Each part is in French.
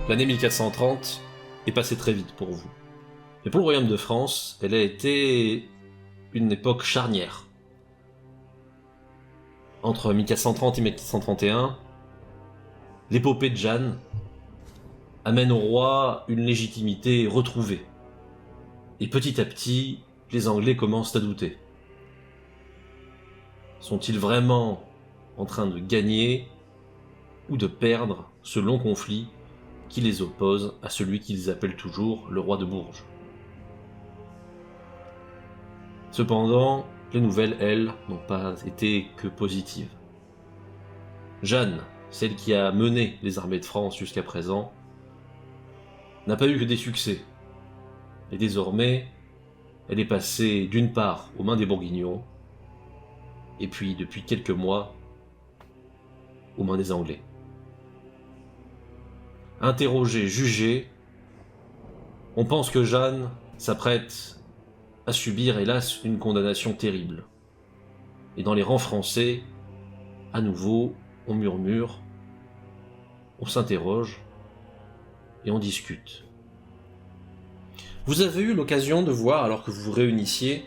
L'année 1430 est passée très vite pour vous. Et pour le royaume de France, elle a été une époque charnière. Entre 1430 et 1431, l'épopée de Jeanne amène au roi une légitimité retrouvée. Et petit à petit, les Anglais commencent à douter. Sont-ils vraiment en train de gagner ou de perdre ce long conflit qui les oppose à celui qu'ils appellent toujours le roi de Bourges? Cependant, les nouvelles, elles, n'ont pas été que positives. Jeanne, celle qui a mené les armées de France jusqu'à présent, n'a pas eu que des succès. Et désormais, elle est passée d'une part aux mains des Bourguignons, et puis depuis quelques mois, aux mains des Anglais. Interrogée, jugée, on pense que Jeanne s'apprête à subir, hélas, une condamnation terrible. Et dans les rangs français, à nouveau, on murmure, on s'interroge, et on discute. Vous avez eu l'occasion de voir, alors que vous vous réunissiez,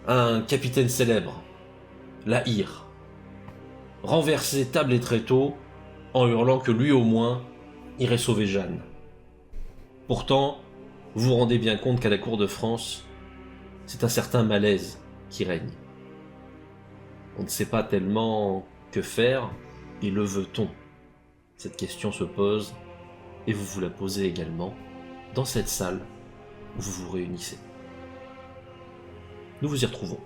un capitaine célèbre, La Hire, renverser table et tréteau en hurlant que lui au moins irait sauver Jeanne. Pourtant, vous vous rendez bien compte qu'à la cour de France, c'est un certain malaise qui règne. On ne sait pas tellement que faire, et le veut-on? Cette question se pose, et vous vous la posez également, dans cette salle où vous vous réunissez. Nous vous y retrouvons.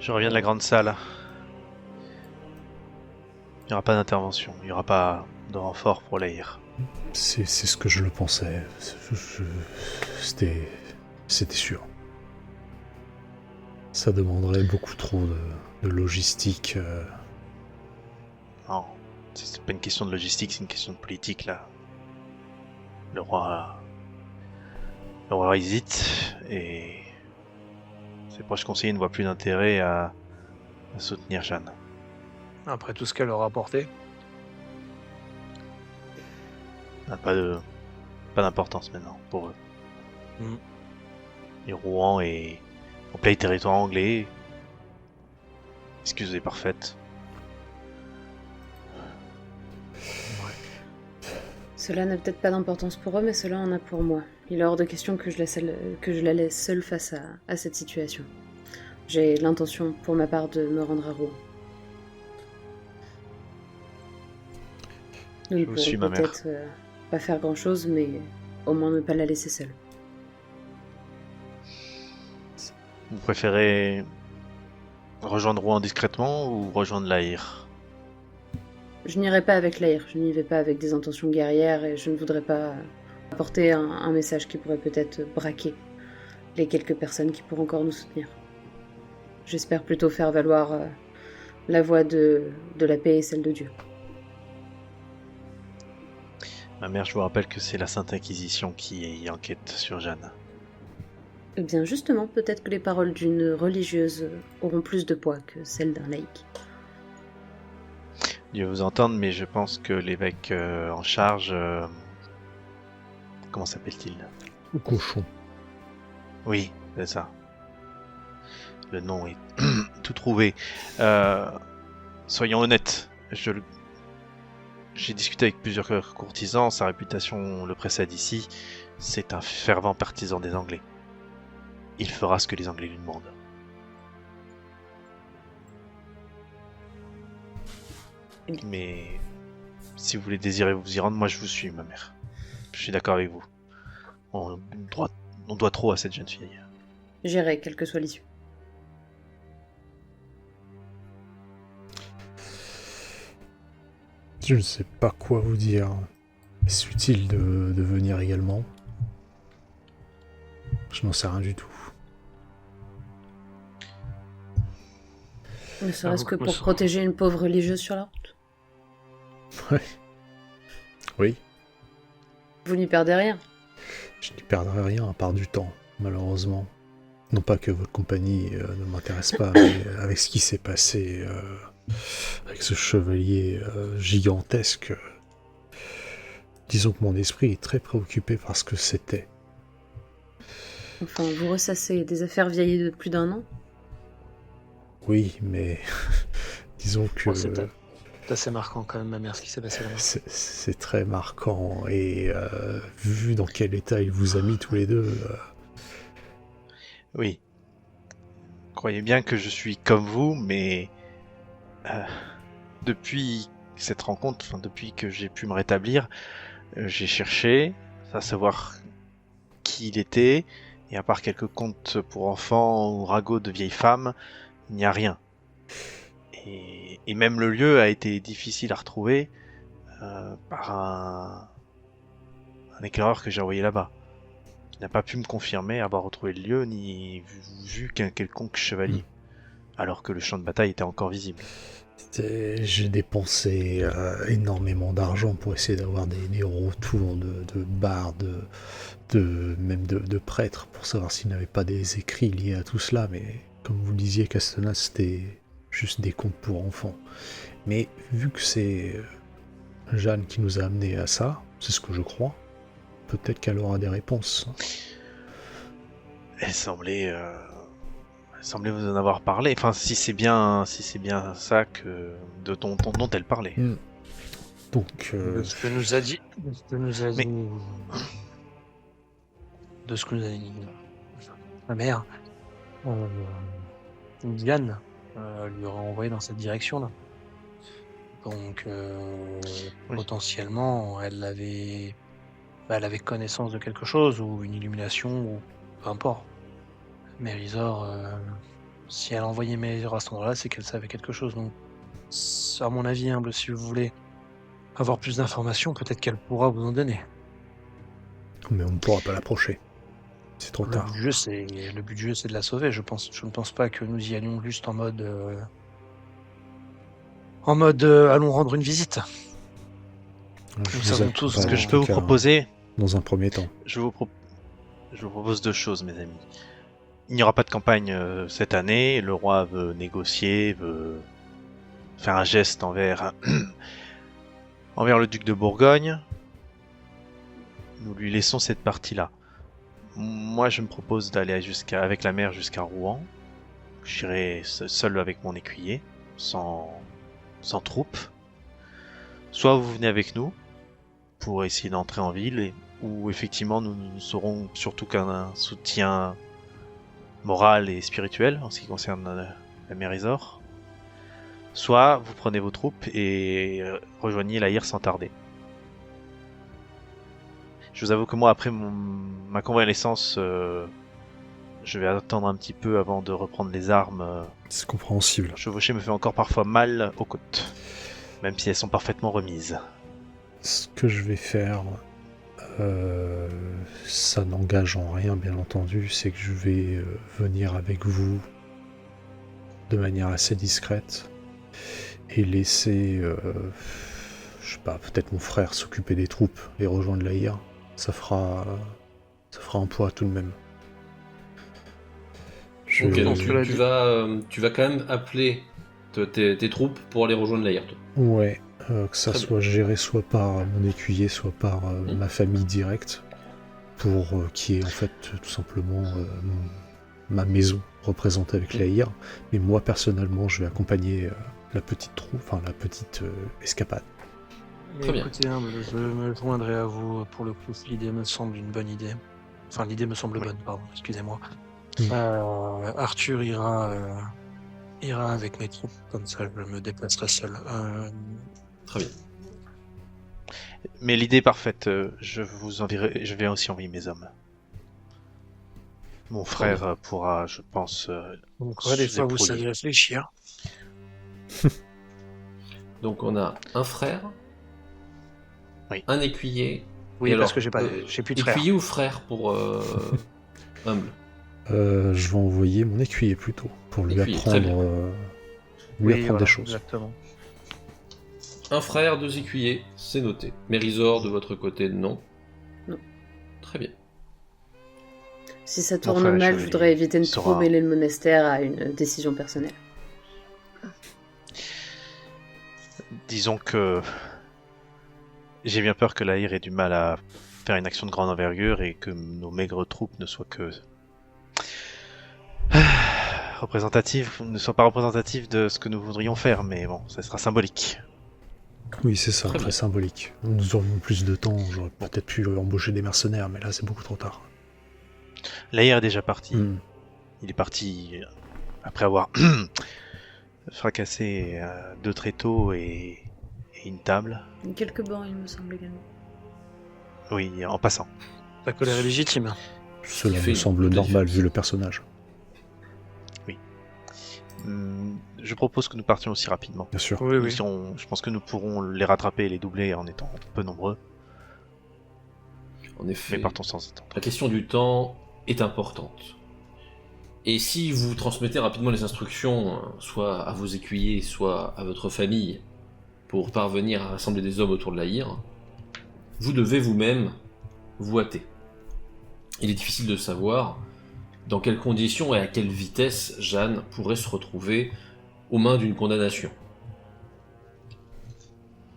Je reviens de la grande salle. Il n'y aura pas d'intervention, il n'y aura pas de renfort pour l'Aïr. C'est ce que je le pensais. C'était sûr. Ça demanderait beaucoup trop de logistique. Non, c'est pas une question de logistique, c'est une question de politique là. Le roi hésite et ses proches conseillers ne voient plus d'intérêt à soutenir Jeanne. Après tout ce qu'elle aura apporté. Ça n'a pas d'importance maintenant pour eux. Mm. Et Rouen est en plein territoire anglais. Excuse est parfaite. Cela n'a peut-être pas d'importance pour eux, mais cela en a pour moi. Il est hors de question que je la laisse seule face à cette situation. J'ai l'intention, pour ma part, de me rendre à Rouen. Nous ne Je vous suis, ma pourrons mère. peut-être pas faire grand-chose, mais au moins ne pas la laisser seule. Vous préférez rejoindre Rouen discrètement ou rejoindre l'Aïr? Je n'irai pas avec l'Aïr, je n'y vais pas avec des intentions guerrières et je ne voudrais pas apporter un message qui pourrait peut-être braquer les quelques personnes qui pourront encore nous soutenir. J'espère plutôt faire valoir la voix de la paix et celle de Dieu. Ma mère, je vous rappelle que c'est la Sainte Inquisition qui enquête sur Jeanne. Eh bien justement, peut-être que les paroles d'une religieuse auront plus de poids que celles d'un laïc. Dieu vous entende, mais je pense que l'évêque en charge... comment s'appelle-t-il? Au cochon. Oui, c'est ça. Le nom est tout trouvé. Soyons honnêtes, j'ai discuté avec plusieurs courtisans, sa réputation le précède ici. C'est un fervent partisan des Anglais. Il fera ce que les Anglais lui demandent. Mais si vous voulez désirer vous y rendre, moi je vous suis, ma mère. Je suis d'accord avec vous. On doit trop à cette jeune fille. J'irai, quelle que soit l'issue. Je ne sais pas quoi vous dire. Est-ce utile de venir également? Je n'en sais rien du tout. Ne serait-ce que J'avoue pour protéger une pauvre religieuse sur la route. Ouais. Oui. Vous n'y perdez rien. Je n'y perdrai rien à part du temps, malheureusement. Non pas que votre compagnie ne m'intéresse pas, mais avec ce qui s'est passé, avec ce chevalier gigantesque. Disons que mon esprit est très préoccupé par ce que c'était. Enfin, vous ressassez des affaires vieillies de plus d'1 an? Oui, mais disons que C'est assez marquant quand même, ma mère, ce qui s'est passé là-bas. c'est très marquant. Et vu dans quel état il vous a mis tous les deux, Oui. Croyez bien que je suis comme vous, mais depuis cette rencontre, enfin depuis que j'ai pu me rétablir, j'ai cherché à savoir qui il était, et à part quelques contes pour enfants ou ragots de vieilles femmes, il n'y a rien. Et même le lieu a été difficile à retrouver par un éclaireur que j'ai envoyé là-bas, qui n'a pas pu me confirmer avoir retrouvé le lieu ni vu qu'un quelconque chevalier, alors que le champ de bataille était encore visible. j'ai dépensé énormément d'argent pour essayer d'avoir des retours de bardes, même de prêtres, pour savoir s'ils n'avaient pas des écrits liés à tout cela, mais comme vous le disiez, Castenas, c'était juste des contes pour enfants. Mais vu que c'est Jeanne qui nous a amenés à ça, c'est ce que je crois, peut-être qu'elle aura des réponses. Elle semblait vous en avoir parlé. Enfin, si c'est bien ça dont elle parlait. Donc, De ce que nous a dit. De ce que nous a dit ma mère. Diane lui aura envoyé dans cette direction-là. Donc, Oui. potentiellement, elle avait connaissance de quelque chose, ou une illumination, ou peu importe. Mérisor, si elle a envoyé Mérisor à cet endroit-là, c'est qu'elle savait quelque chose. Donc, à mon avis humble, si vous voulez avoir plus d'informations, peut-être qu'elle pourra vous en donner. mais on ne pourra pas l'approcher. C'est trop Le tard. but du jeu, c'est de la sauver, je pense. Je ne pense pas que nous y allions juste en mode allons rendre une visite. Nous savons tous Ce que je peux vous proposer, dans un premier temps. je vous propose 2 choses, mes amis. Il n'y aura pas de campagne cette année. Le roi veut négocier, veut faire un geste envers le duc de Bourgogne. Nous lui laissons cette partie-là. Moi, je me propose d'aller avec la mère jusqu'à Rouen. J'irai seul avec mon écuyer, sans troupe. Soit vous venez avec nous pour essayer d'entrer en ville, où effectivement nous serons surtout qu'un soutien moral et spirituel en ce qui concerne la Mérisor. Soit vous prenez vos troupes et rejoignez la Hire sans tarder. Je vous avoue que moi, après ma convalescence, je vais attendre un petit peu avant de reprendre les armes. C'est compréhensible. Chevaucher me fait encore parfois mal aux côtes, même si elles sont parfaitement remises. Ce que je vais faire, ça n'engage en rien, bien entendu, c'est que je vais venir avec vous de manière assez discrète et laisser, je sais pas, peut-être mon frère s'occuper des troupes et rejoindre la Hire. Ça fera un poids tout de même. Ok, donc tu vas quand même appeler tes troupes pour aller rejoindre la Hire. Ouais, que ça Très soit géré soit par mon écuyer, soit par ma famille directe, pour qui est en fait tout simplement ma maison représentée avec la Hire. Mais moi personnellement, je vais accompagner la petite troupe, enfin la petite escapade. Très bien. Écoutez, humble, je me joindrai à vous pour le coup. L'idée me semble une bonne idée. Enfin, l'idée me semble bonne, pardon, excusez-moi. Arthur ira avec mes troupes, comme ça je me déplacerai seul. Très bien. Mais l'idée est parfaite, je vais aussi envoyer mes hommes. Mon frère pourra, je pense... Donc, des fois, vous savez réfléchir. Donc on a un frère, Oui. un écuyer. Oui, et parce alors, que j'ai plus de frère. Écuyer ou frère pour humble? Je vais envoyer mon écuyer plutôt, pour lui Écuyer, très bien. apprendre, Voilà, des choses. Exactement. Un frère, 2 écuyers, c'est noté. Mérisor, de votre côté, non. Non. Très bien. Si ça Mon tourne frère, mal, je je voudrais éviter de trop sera- mêler le monastère à une décision personnelle. Disons que j'ai bien peur que l'Aïr ait du mal à faire une action de grande envergure et que nos maigres troupes ne soient que ne soient pas représentatives de ce que nous voudrions faire, mais bon, ça sera symbolique. Oui, c'est ça, Très très bien. symbolique. Nous aurions plus de temps, j'aurais peut-être pu embaucher des mercenaires, mais là c'est beaucoup trop tard. L'Aïr est déjà parti. Hmm. Il est parti après avoir fracassé 2 tréteaux et une table. Quelques bancs, il me semble également. Oui, en passant. La colère est légitime. Cela fait me semble toute la normal différence. vu le personnage. Je propose que nous partions aussi rapidement. Bien sûr. Oui, oui. Je pense que nous pourrons les rattraper et les doubler en étant peu nombreux, En effet, mais partons sans attendre. la question du temps est importante. Et si vous transmettez rapidement les instructions, soit à vos écuyers, soit à votre famille, pour parvenir à rassembler des hommes autour de l'Aïr, vous devez vous-même vous hâter. Il est difficile de savoir dans quelles conditions et à quelle vitesse Jeanne pourrait se retrouver aux mains d'une condamnation.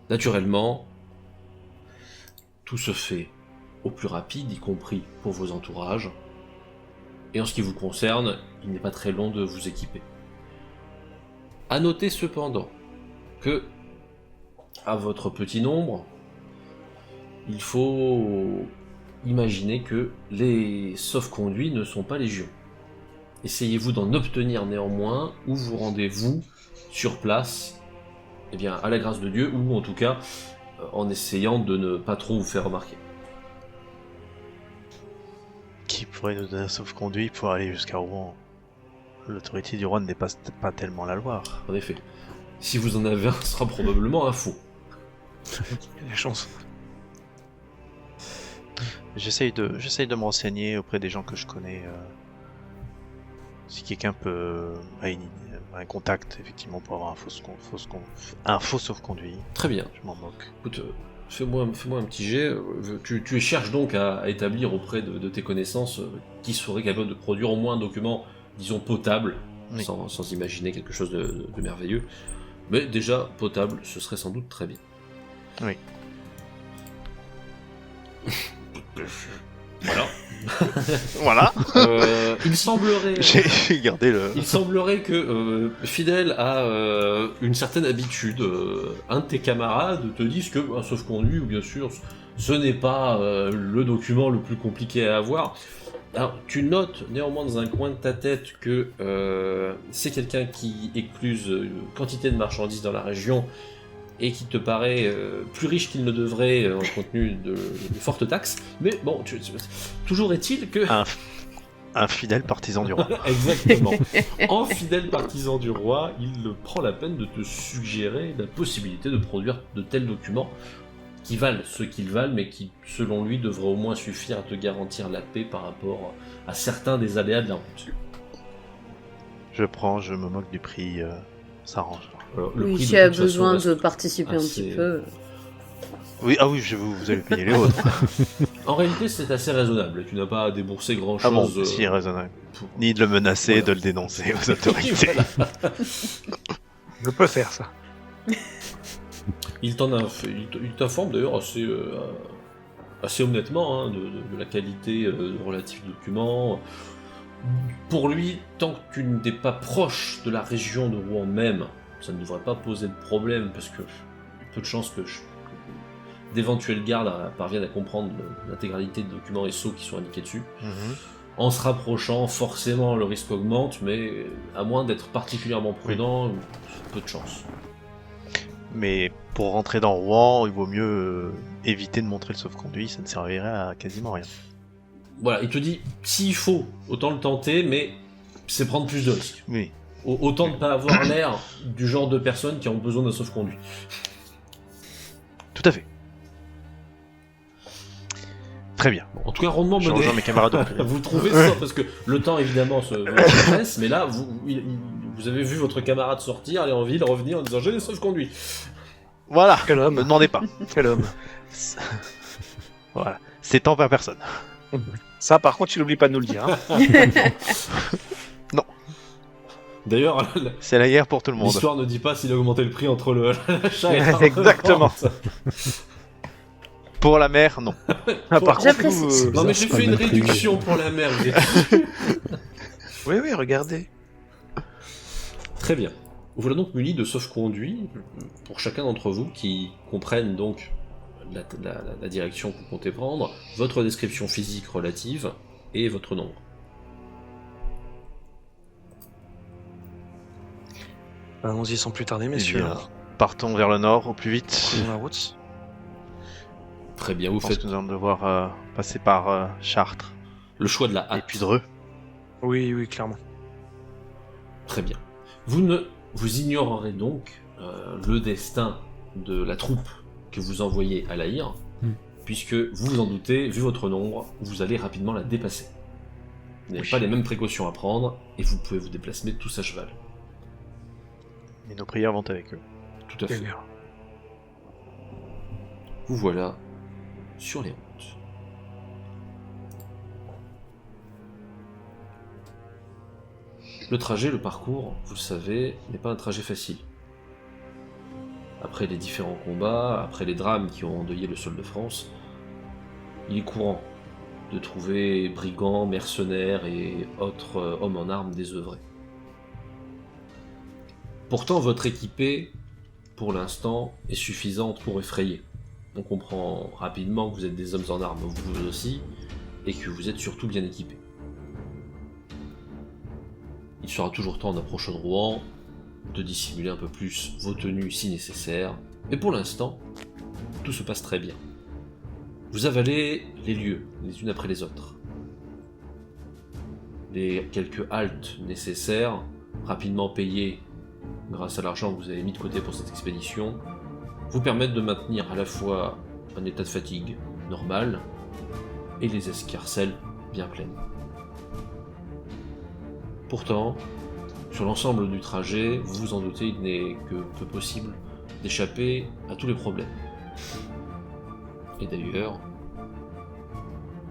Naturellement, tout se fait au plus rapide, y compris pour vos entourages, et en ce qui vous concerne, il n'est pas très long de vous équiper. À noter cependant que, à votre petit nombre, il faut imaginer que les sauf-conduits ne sont pas légion. Essayez-vous d'en obtenir néanmoins, ou vous rendez-vous sur place, eh bien, à la grâce de Dieu, ou en tout cas, en essayant de ne pas trop vous faire remarquer. Qui pourrait nous donner un sauf-conduit pour aller jusqu'à Rouen? L'autorité du roi ne dépasse pas tellement la Loire. En effet, si vous en avez un, ce sera probablement un faux. Il y a des chances. J'essaye de me renseigner auprès des gens que je connais. Si quelqu'un a un contact, effectivement, pour avoir un faux sauf-conduit, Très bien. je m'en moque. Écoute, fais-moi un petit jet. Tu cherches donc à établir auprès de tes connaissances qui serait capable de produire au moins un document, disons, potable, Oui. sans imaginer quelque chose de merveilleux. Mais déjà, potable, ce serait sans doute très bien. Oui. Voilà. Voilà. Il semblerait... J'ai gardé le... Il semblerait que, fidèle à une certaine habitude, un de tes camarades te dise que un sauf-conduit, ou bien sûr, ce n'est pas le document le plus compliqué à avoir. Alors, tu notes néanmoins dans un coin de ta tête que c'est quelqu'un qui écluse une quantité de marchandises dans la région et qui te paraît plus riche qu'il ne devrait compte tenu de fortes taxes. Mais bon, toujours est-il que... Un fidèle partisan du roi. Exactement. En fidèle partisan du roi, il prend la peine de te suggérer la possibilité de produire de tels documents qui valent ce qu'ils valent, mais qui, selon lui, devraient au moins suffire à te garantir la paix par rapport à certains des aléas de la route. Je prends, je me moque du prix, ça arrange. Alors, le Oui, prix, si de tu as toute façon, besoin reste de participer un assez- petit peu. Oui, ah oui, vous allez payer les autres. En réalité, c'est assez raisonnable. Tu n'as pas à débourser grand-chose. Ah bon, si, raisonnable. pour- Ni de le menacer, Voilà. de le dénoncer aux autorités. Voilà. Je peux faire ça. Il t'informe d'ailleurs assez honnêtement de la qualité relative du document. Pour lui, tant que tu n'es pas proche de la région de Rouen même, ça ne devrait pas poser de problème, parce que peu de chances que d'éventuels gardes parviennent à comprendre l'intégralité des documents et sceaux qui sont indiqués dessus. Mhm. En se rapprochant, forcément, le risque augmente, mais à moins d'être particulièrement prudent, peu de chance. Mais pour rentrer dans Rouen, il vaut mieux éviter de montrer le sauf-conduit, ça ne servirait à quasiment rien. Voilà, il te dit, s'il faut, autant le tenter, mais c'est prendre plus de risques. Oui. Autant ne pas avoir l'air du genre de personnes qui ont besoin d'un sauf-conduit. Tout à fait. Très bien. Bon, en tout cas, rondement Je mené. rejoins mes camarades au prix. Vous trouvez ça, parce que le temps évidemment se presse, mais là, vous avez vu votre camarade sortir, aller en ville, revenir en disant j'ai des sauf-conduits. Voilà, Quel me homme. demandez pas. Quel homme. Voilà, c'est temps par personne. Ça, par contre, il n'oublie pas de nous le dire. Hein. D'ailleurs, C'est la guerre pour tout le monde. l'histoire ne dit pas s'il a augmenté le prix entre l'achat et la Exactement. revente. Pour la mer, non. Ah, par contre, J'apprécie. nous, Non mais C'est j'ai pas fait le une même prix. réduction pour la mer. oui, regardez. Très bien. Voilà donc muni de sauf-conduit pour chacun d'entre vous qui comprennent donc la direction que vous comptez prendre, votre description physique relative et votre nombre. Allons-y sans plus tarder, Eh messieurs. bien, partons vers le nord au plus vite. Prenons la route. Très bien, vous Je pense faites que nous allons devoir passer par Chartres le choix de la et hâte. puis Dreux. Oui, clairement. Très bien. Vous ignorerez donc le destin de la troupe que vous envoyez à l'Aïr, puisque vous vous en doutez, vu votre nombre, vous allez rapidement la dépasser. Vous n'avez Oui. pas les mêmes précautions à prendre, et vous pouvez vous déplacer tous à cheval. Et nos prières vont avec eux. Tout à fait. Bien. Vous voilà sur les routes. Le trajet, le parcours, vous le savez, n'est pas un trajet facile. Après les différents combats, après les drames qui ont endeuillé le sol de France, il est courant de trouver brigands, mercenaires et autres hommes en armes désœuvrés. Pourtant, votre équipée, pour l'instant, est suffisante pour effrayer. On comprend rapidement que vous êtes des hommes en armes, vous aussi, et que vous êtes surtout bien équipés. Il sera toujours temps, en approchant de Rouen, de dissimuler un peu plus vos tenues si nécessaire, mais pour l'instant, tout se passe très bien. Vous avalez les lieux, les unes après les autres. Les quelques haltes nécessaires, rapidement payées grâce à l'argent que vous avez mis de côté pour cette expédition, vous permettent de maintenir à la fois un état de fatigue normal et les escarcelles bien pleines. Pourtant, sur l'ensemble du trajet, vous vous en doutez, il n'est que peu possible d'échapper à tous les problèmes. Et d'ailleurs,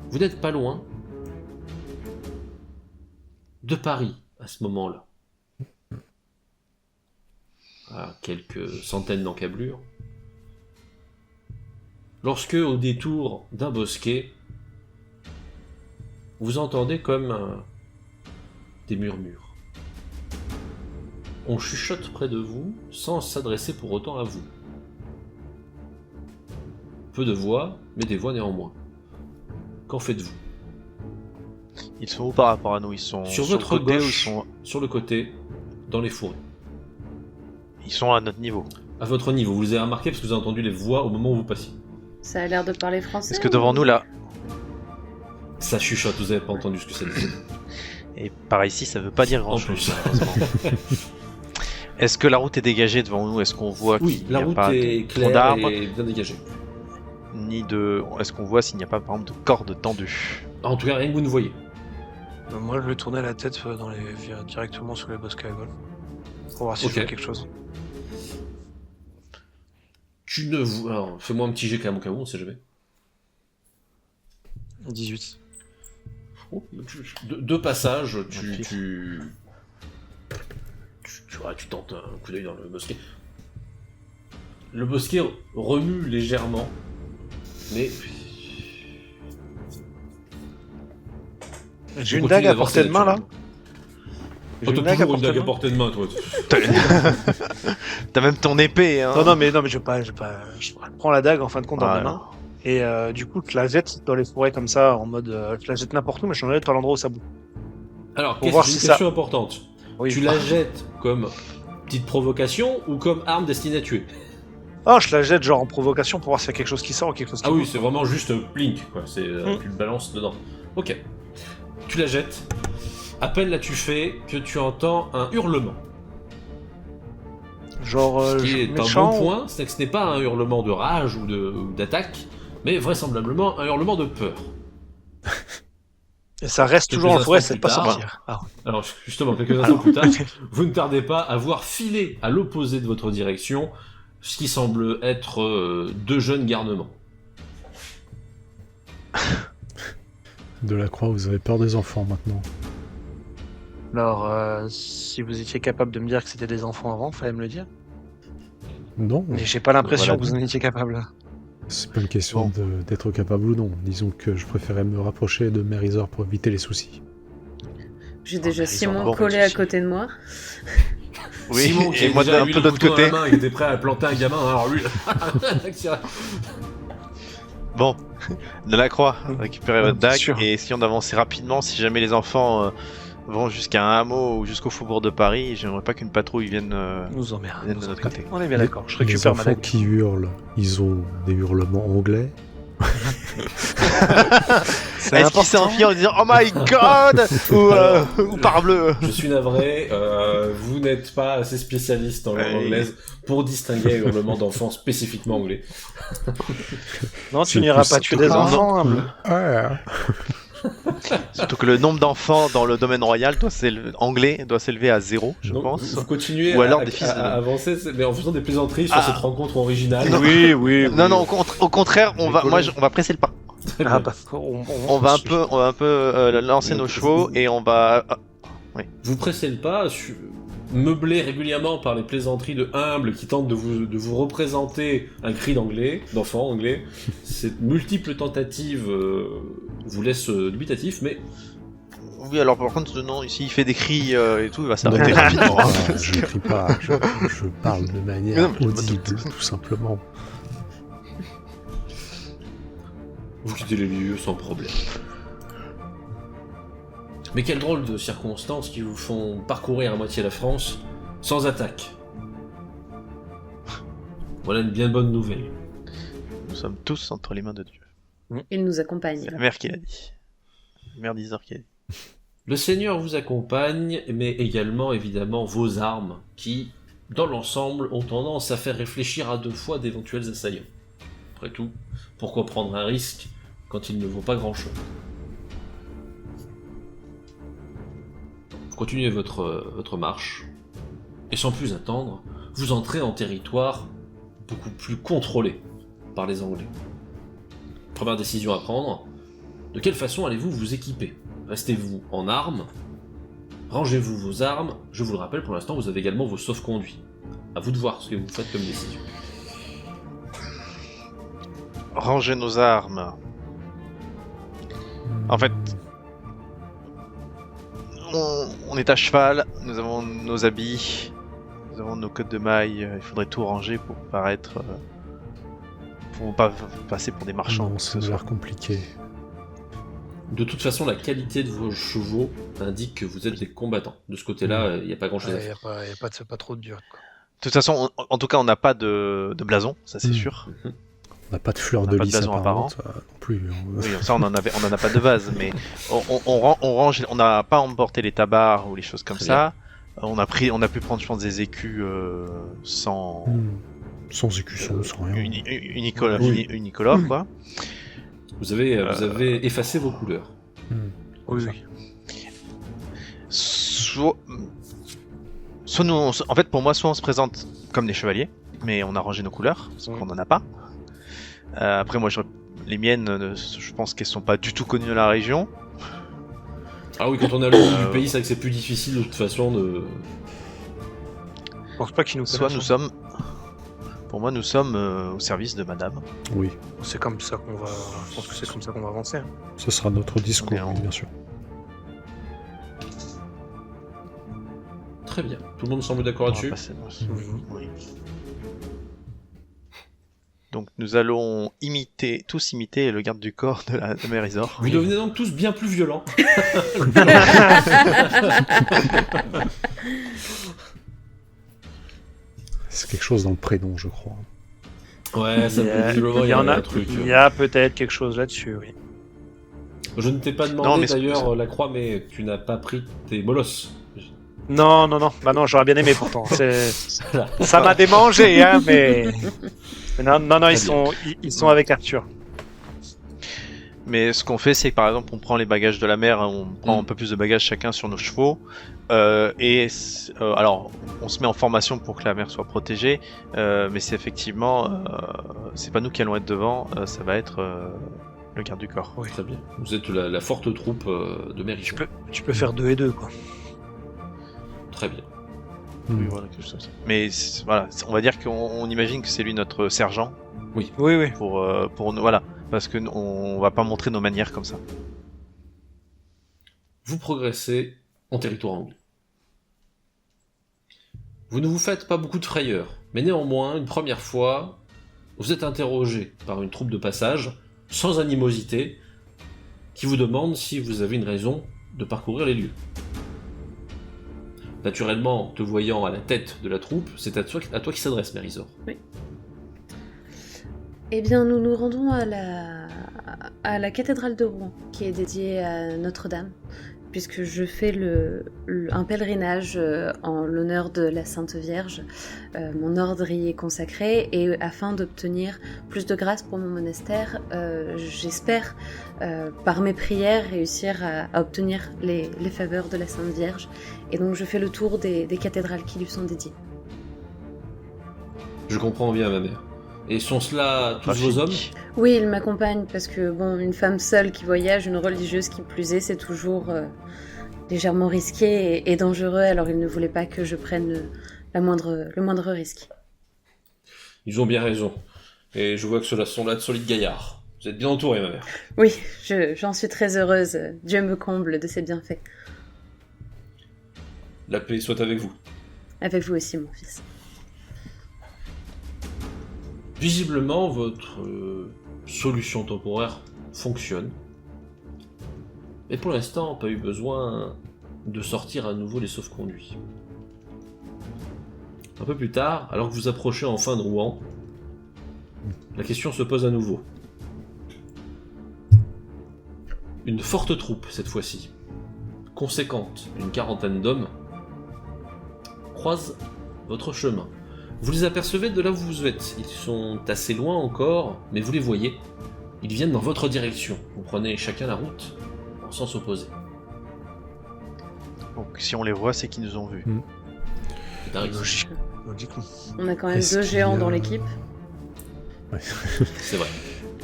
vous n'êtes pas loin de Paris à ce moment-là. À quelques centaines d'encablures. Lorsque, au détour d'un bosquet, vous entendez comme des murmures. On chuchote près de vous sans s'adresser pour autant à vous. Peu de voix, mais des voix néanmoins. Qu'en faites-vous? Ils sont où par rapport à nous? Ils sont Sur le votre côté ou gauche, ils sur le côté, dans les fourrés. sont à notre niveau? À votre niveau, vous les avez remarqués parce que vous avez entendu les voix au moment où vous passiez. Ça a l'air de parler français. Est-ce que devant nous là? Ça chuchote, vous avez pas entendu ce que ça disait. Et par ici, ça veut pas dire grand En chose. plus. Malheureusement. Est-ce que la route est dégagée devant nous? Est-ce qu'on voit Oui, qu'il n'y la a route pas est de tronc claire d'arbre, et bien dégagée. ni de? Est-ce qu'on voit s'il n'y a pas par exemple de cordes tendues? En tout cas, rien que vous ne voyez. Moi, je vais tourner la tête directement sur les bosquets à golf. Pour voir si Ok. je vois quelque chose. Tu ne vois... Alors, fais-moi un petit jet quand même au cas où, on sait jamais. 18. Oh, deux passages, Magnifique. tu tentes un coup d'œil dans le bosquet. Le bosquet remue légèrement, mais... J'ai une continue dague à d'avancer portée de main là. là-dessus. J'ai Oh, une t'as dague à toujours une dague à portée de main. portée de main, toi. T'as même ton épée, hein? Non, mais je vais pas. Je prends la dague en fin de compte dans mes Voilà. mains. Et du coup, je la jette dans les forêts comme ça, en mode. Je la jette n'importe où, mais je changerai par l'endroit où ça bouge. Alors, Pour voir une si question importante. Oui. Tu la jettes comme petite provocation ou comme arme destinée à tuer? Ah, je la jette genre en provocation pour voir s'il y a quelque chose qui sort ou quelque chose qui Ah oui, bouge. c'est vraiment juste blink, quoi. C'est tu le balances dedans. Ok. Tu la jettes. À peine l'as-tu fait que tu entends un hurlement. Genre. Ce qui est méchant, un bon point, c'est que ce n'est pas un hurlement de rage ou d'attaque, mais vraisemblablement un hurlement de peur. Et ça reste Quelques toujours en forêt, instants c'est plus pas tard. sortir. Ah, Alors justement, quelques instants plus tard, vous ne tardez pas à voir filer à l'opposé de votre direction ce qui semble être deux jeunes garnements. Delacroix, vous avez peur des enfants maintenant. Alors, si vous étiez capable de me dire que c'était des enfants avant, fallait me le dire. Non, Mais j'ai pas l'impression Voilà. que vous en étiez capable. c'est pas une question d'être capable ou non. Disons que je préférais me rapprocher de Mérisor pour éviter les soucis. J'ai déjà mais ils ont Simon bon, collé pas de à soucis. côté de moi. Oui, Simon, qui et est moi déjà un lui, peu le d'autre couteau dans côté. la main, il était prêt à planter un gamin, alors lui... Bon, de la croix, récupérez votre Bien dague, sûr. et si on avançait rapidement, si jamais les enfants vont jusqu'à un hameau ou jusqu'au faubourg de Paris, j'aimerais pas qu'une patrouille vienne Nous emmerde. vienne de notre côté. On est bien d'accord, je Les récupère ma enfants dague. qui hurlent, ils ont des hurlements anglais. C'est Est-ce qu'il s'est enfui en disant « Oh my god !» ou parbleu. Je suis navré, vous n'êtes pas assez spécialiste en langue Ouais. anglaise pour distinguer un hurlement d'enfants spécifiquement anglais. Non, C'est tu n'iras plus pas tuer surtout des que- enfants, humble. Ah, Surtout que le nombre d'enfants dans le domaine royal anglais doit s'élever à 0, je Donc, pense. vous continuez Ou alors à, des fils de- à avancer, mais en faisant des plaisanteries sur Ah. cette rencontre originale. Oui, oui. Non, non, au contraire, on va, Décoller. on va presser le pas. Très bien. Ah bah, On va un peu lancer nos chevaux et on va. Vous pressez le pas, meublé régulièrement par les plaisanteries de humbles qui tentent de vous représenter un cri d'enfant anglais. Cette multiple tentative vous laisse dubitatif, mais Oui, alors par contre, non, ici il fait des cris et tout, il va non, s'arrêter non, rapidement. hein. je ne crie pas, je parle de manière Non, mais je me audible, doute. tout simplement. vous quittez les lieux sans problème. Mais quelle drôle de circonstances qui vous font parcourir à moitié la France sans attaque. Voilà une bien bonne nouvelle. Nous sommes tous entre les mains de Dieu. Il nous C'est accompagne. la mère qui l'a dit. La mère d'Isor qui l'a dit. Le Seigneur vous accompagne, mais également évidemment vos armes, qui, dans l'ensemble, ont tendance à faire réfléchir à deux fois d'éventuels assaillants. Après tout, pourquoi prendre un risque quand il ne vaut pas grand-chose? Vous continuez votre marche, et sans plus attendre, vous entrez en territoire beaucoup plus contrôlé par les Anglais. Première décision à prendre, de quelle façon allez-vous vous équiper? Restez-vous en armes? Rangez-vous vos armes? Je vous le rappelle, pour l'instant, vous avez également vos sauf-conduits. À vous de voir ce que vous faites comme décision. Ranger nos armes. En fait, on est à cheval, nous avons nos habits, nous avons nos cottes de mailles, il faudrait tout ranger pour paraître. Pour pas passer pour des marchands. non, que ça ce a soit. l'air compliqué. De toute façon, la qualité de vos chevaux indique que vous êtes des combattants. De ce côté-là, il n'y a pas grand-chose à Il faire. n'y a pas trop de dur. Quoi. De toute façon, en tout cas, on n'a pas de blason, ça c'est Mm. sûr. On n'a pas de fleurs On de n'a pas de lys blason apparentes non plus. Oui, ça on en a pas de base, mais on range, on n'a pas emporté les tabards ou les choses comme Très ça. On a pu prendre, je pense, des écus sans Sans écusson, sans rien. unicolore, Oui. unicolore, quoi. Vous avez effacé vos couleurs. Oui, oui. Soit nous, en fait, pour moi, soit on se présente comme des chevaliers, mais on a rangé nos couleurs, parce qu'on en a pas. Après, moi, les miennes, je pense qu'elles sont pas du tout connues dans la région. Ah oui, quand on a le goût du pays, c'est vrai que c'est plus difficile de toute façon de... Je pense pas qu'ils nous Soit connaissent, nous hein. sommes, pour moi, nous sommes au service de Madame. Oui, C'est comme ça qu'on va. Je pense que c'est comme ça qu'on va avancer. hein. ce sera notre discours, On est en- oui, bien sûr. Très bien. Tout le monde semble d'accord On va là-dessus. passer- Mhm. Oui. Donc nous allons tous imiter le garde du corps de Mérisor. Vous devenez donc tous bien plus violents. C'est quelque chose dans le prénom, je crois. Ouais, ça peut visiblement, Il y en a, un truc. il y a peut-être quelque chose là-dessus, oui. Je ne t'ai pas Non, demandé mais d'ailleurs la croix, mais tu n'as pas pris tes molosses. Non, non, non. Bah non, j'aurais bien aimé pourtant. Voilà. Ça m'a démangé, hein, mais non, non, non, Très ils sont avec Arthur. Mais ce qu'on fait, c'est que par exemple, on prend les bagages de la mer, on prend un peu plus de bagages chacun sur nos chevaux, alors on se met en formation pour que la mer soit protégée, mais c'est effectivement, c'est pas nous qui allons être devant, ça va être le garde du corps. Très bien. Vous êtes la forte troupe de Mérichon. Tu peux faire 2 et 2, quoi. Très bien. Oui, voilà, quelque chose comme ça. Mais voilà, on va dire qu'on imagine que c'est lui notre sergent. Oui. Oui. Pour nous, voilà. Parce que on va pas montrer nos manières comme ça. Vous progressez en territoire anglais. Vous ne vous faites pas beaucoup de frayeur, mais néanmoins, une première fois, vous êtes interrogé par une troupe de passage, sans animosité, qui vous demande si vous avez une raison de parcourir les lieux. Naturellement, te voyant à la tête de la troupe, c'est à toi qui s'adresse, Mérisor. Oui. Eh bien, nous nous rendons à la cathédrale de Rouen, qui est dédiée à Notre-Dame, puisque je fais un pèlerinage en l'honneur de la Sainte Vierge. Mon ordre y est consacré, et afin d'obtenir plus de grâce pour mon monastère, j'espère, par mes prières, réussir à obtenir les faveurs de la Sainte Vierge. Et donc je fais le tour des cathédrales qui lui sont dédiées. Je comprends bien, ma mère. Et sont cela tous vos hommes ? Oui, ils m'accompagnent, parce que, bon, une femme seule qui voyage, une religieuse qui plus est, c'est toujours légèrement risqué et dangereux, alors ils ne voulaient pas que je prenne le moindre risque. Ils ont bien raison. Et je vois que ceux-là sont là de solides gaillards. Vous êtes bien entourés, ma mère. Oui, j'en suis très heureuse. Dieu me comble de ses bienfaits. La paix soit avec vous. Avec vous aussi, mon fils. Visiblement, votre solution temporaire fonctionne. Mais pour l'instant, pas eu besoin de sortir à nouveau les sauf-conduits. Un peu plus tard, alors que vous approchez enfin de Rouen, la question se pose à nouveau. Une forte troupe, cette fois-ci, conséquente, une quarantaine d'hommes, croise votre chemin. Vous les apercevez de là où vous êtes. Ils sont assez loin encore, mais vous les voyez. Ils viennent dans votre direction. Vous prenez chacun la route en sens opposé. Donc si on les voit, c'est qu'ils nous ont vus. Logiquement. On a quand même Est-ce deux qu'il y géants a- dans l'équipe. Ouais. C'est vrai.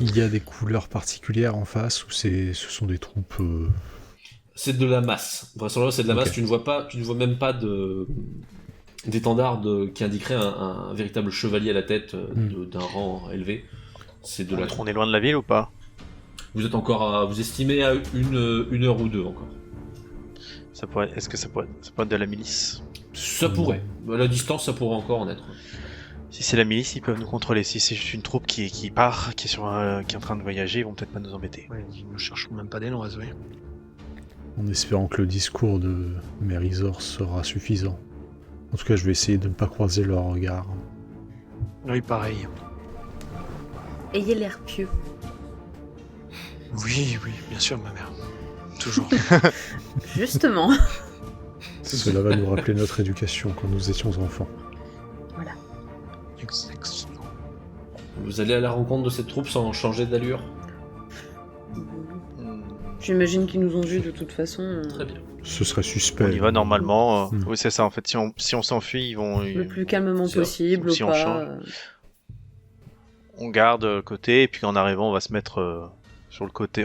Il y a des couleurs particulières en face ou ce sont des troupes C'est de la masse. Vraisemblablement, c'est de la masse. Ok. Tu ne vois même pas d'étendard qui indiquerait un véritable chevalier à la tête d'un rang élevé. C'est de la troupe. On est loin de la ville ou pas? Vous êtes encore vous estimez à une heure ou deux encore. Est-ce que ça pourrait être de la milice? Ça pourrait. À la distance, ça pourrait encore en être. Si c'est la milice, ils peuvent nous contrôler. Si c'est juste une troupe qui part, qui est en train de voyager, ils vont peut-être pas nous embêter. Ouais, ils ne cherchent même pas des noms, oui. en espérant que le discours de Mérisor sera suffisant. En tout cas, je vais essayer de ne pas croiser leur regard. Oui, pareil. Ayez l'air pieux. Oui, bien sûr, ma mère. Toujours. Justement. Cela va nous rappeler notre éducation quand nous étions enfants. Voilà. Excellent. Vous allez à la rencontre de cette troupe sans changer d'allure. J'imagine qu'ils nous ont vus de toute façon. Très bien. Ce serait suspect. On y va normalement. Mm. Oui, c'est ça. En fait, si on s'enfuit, ils vont. Le plus calmement C'est possible, si ou on pas. change. On garde le côté, et puis en arrivant, on va se mettre sur le côté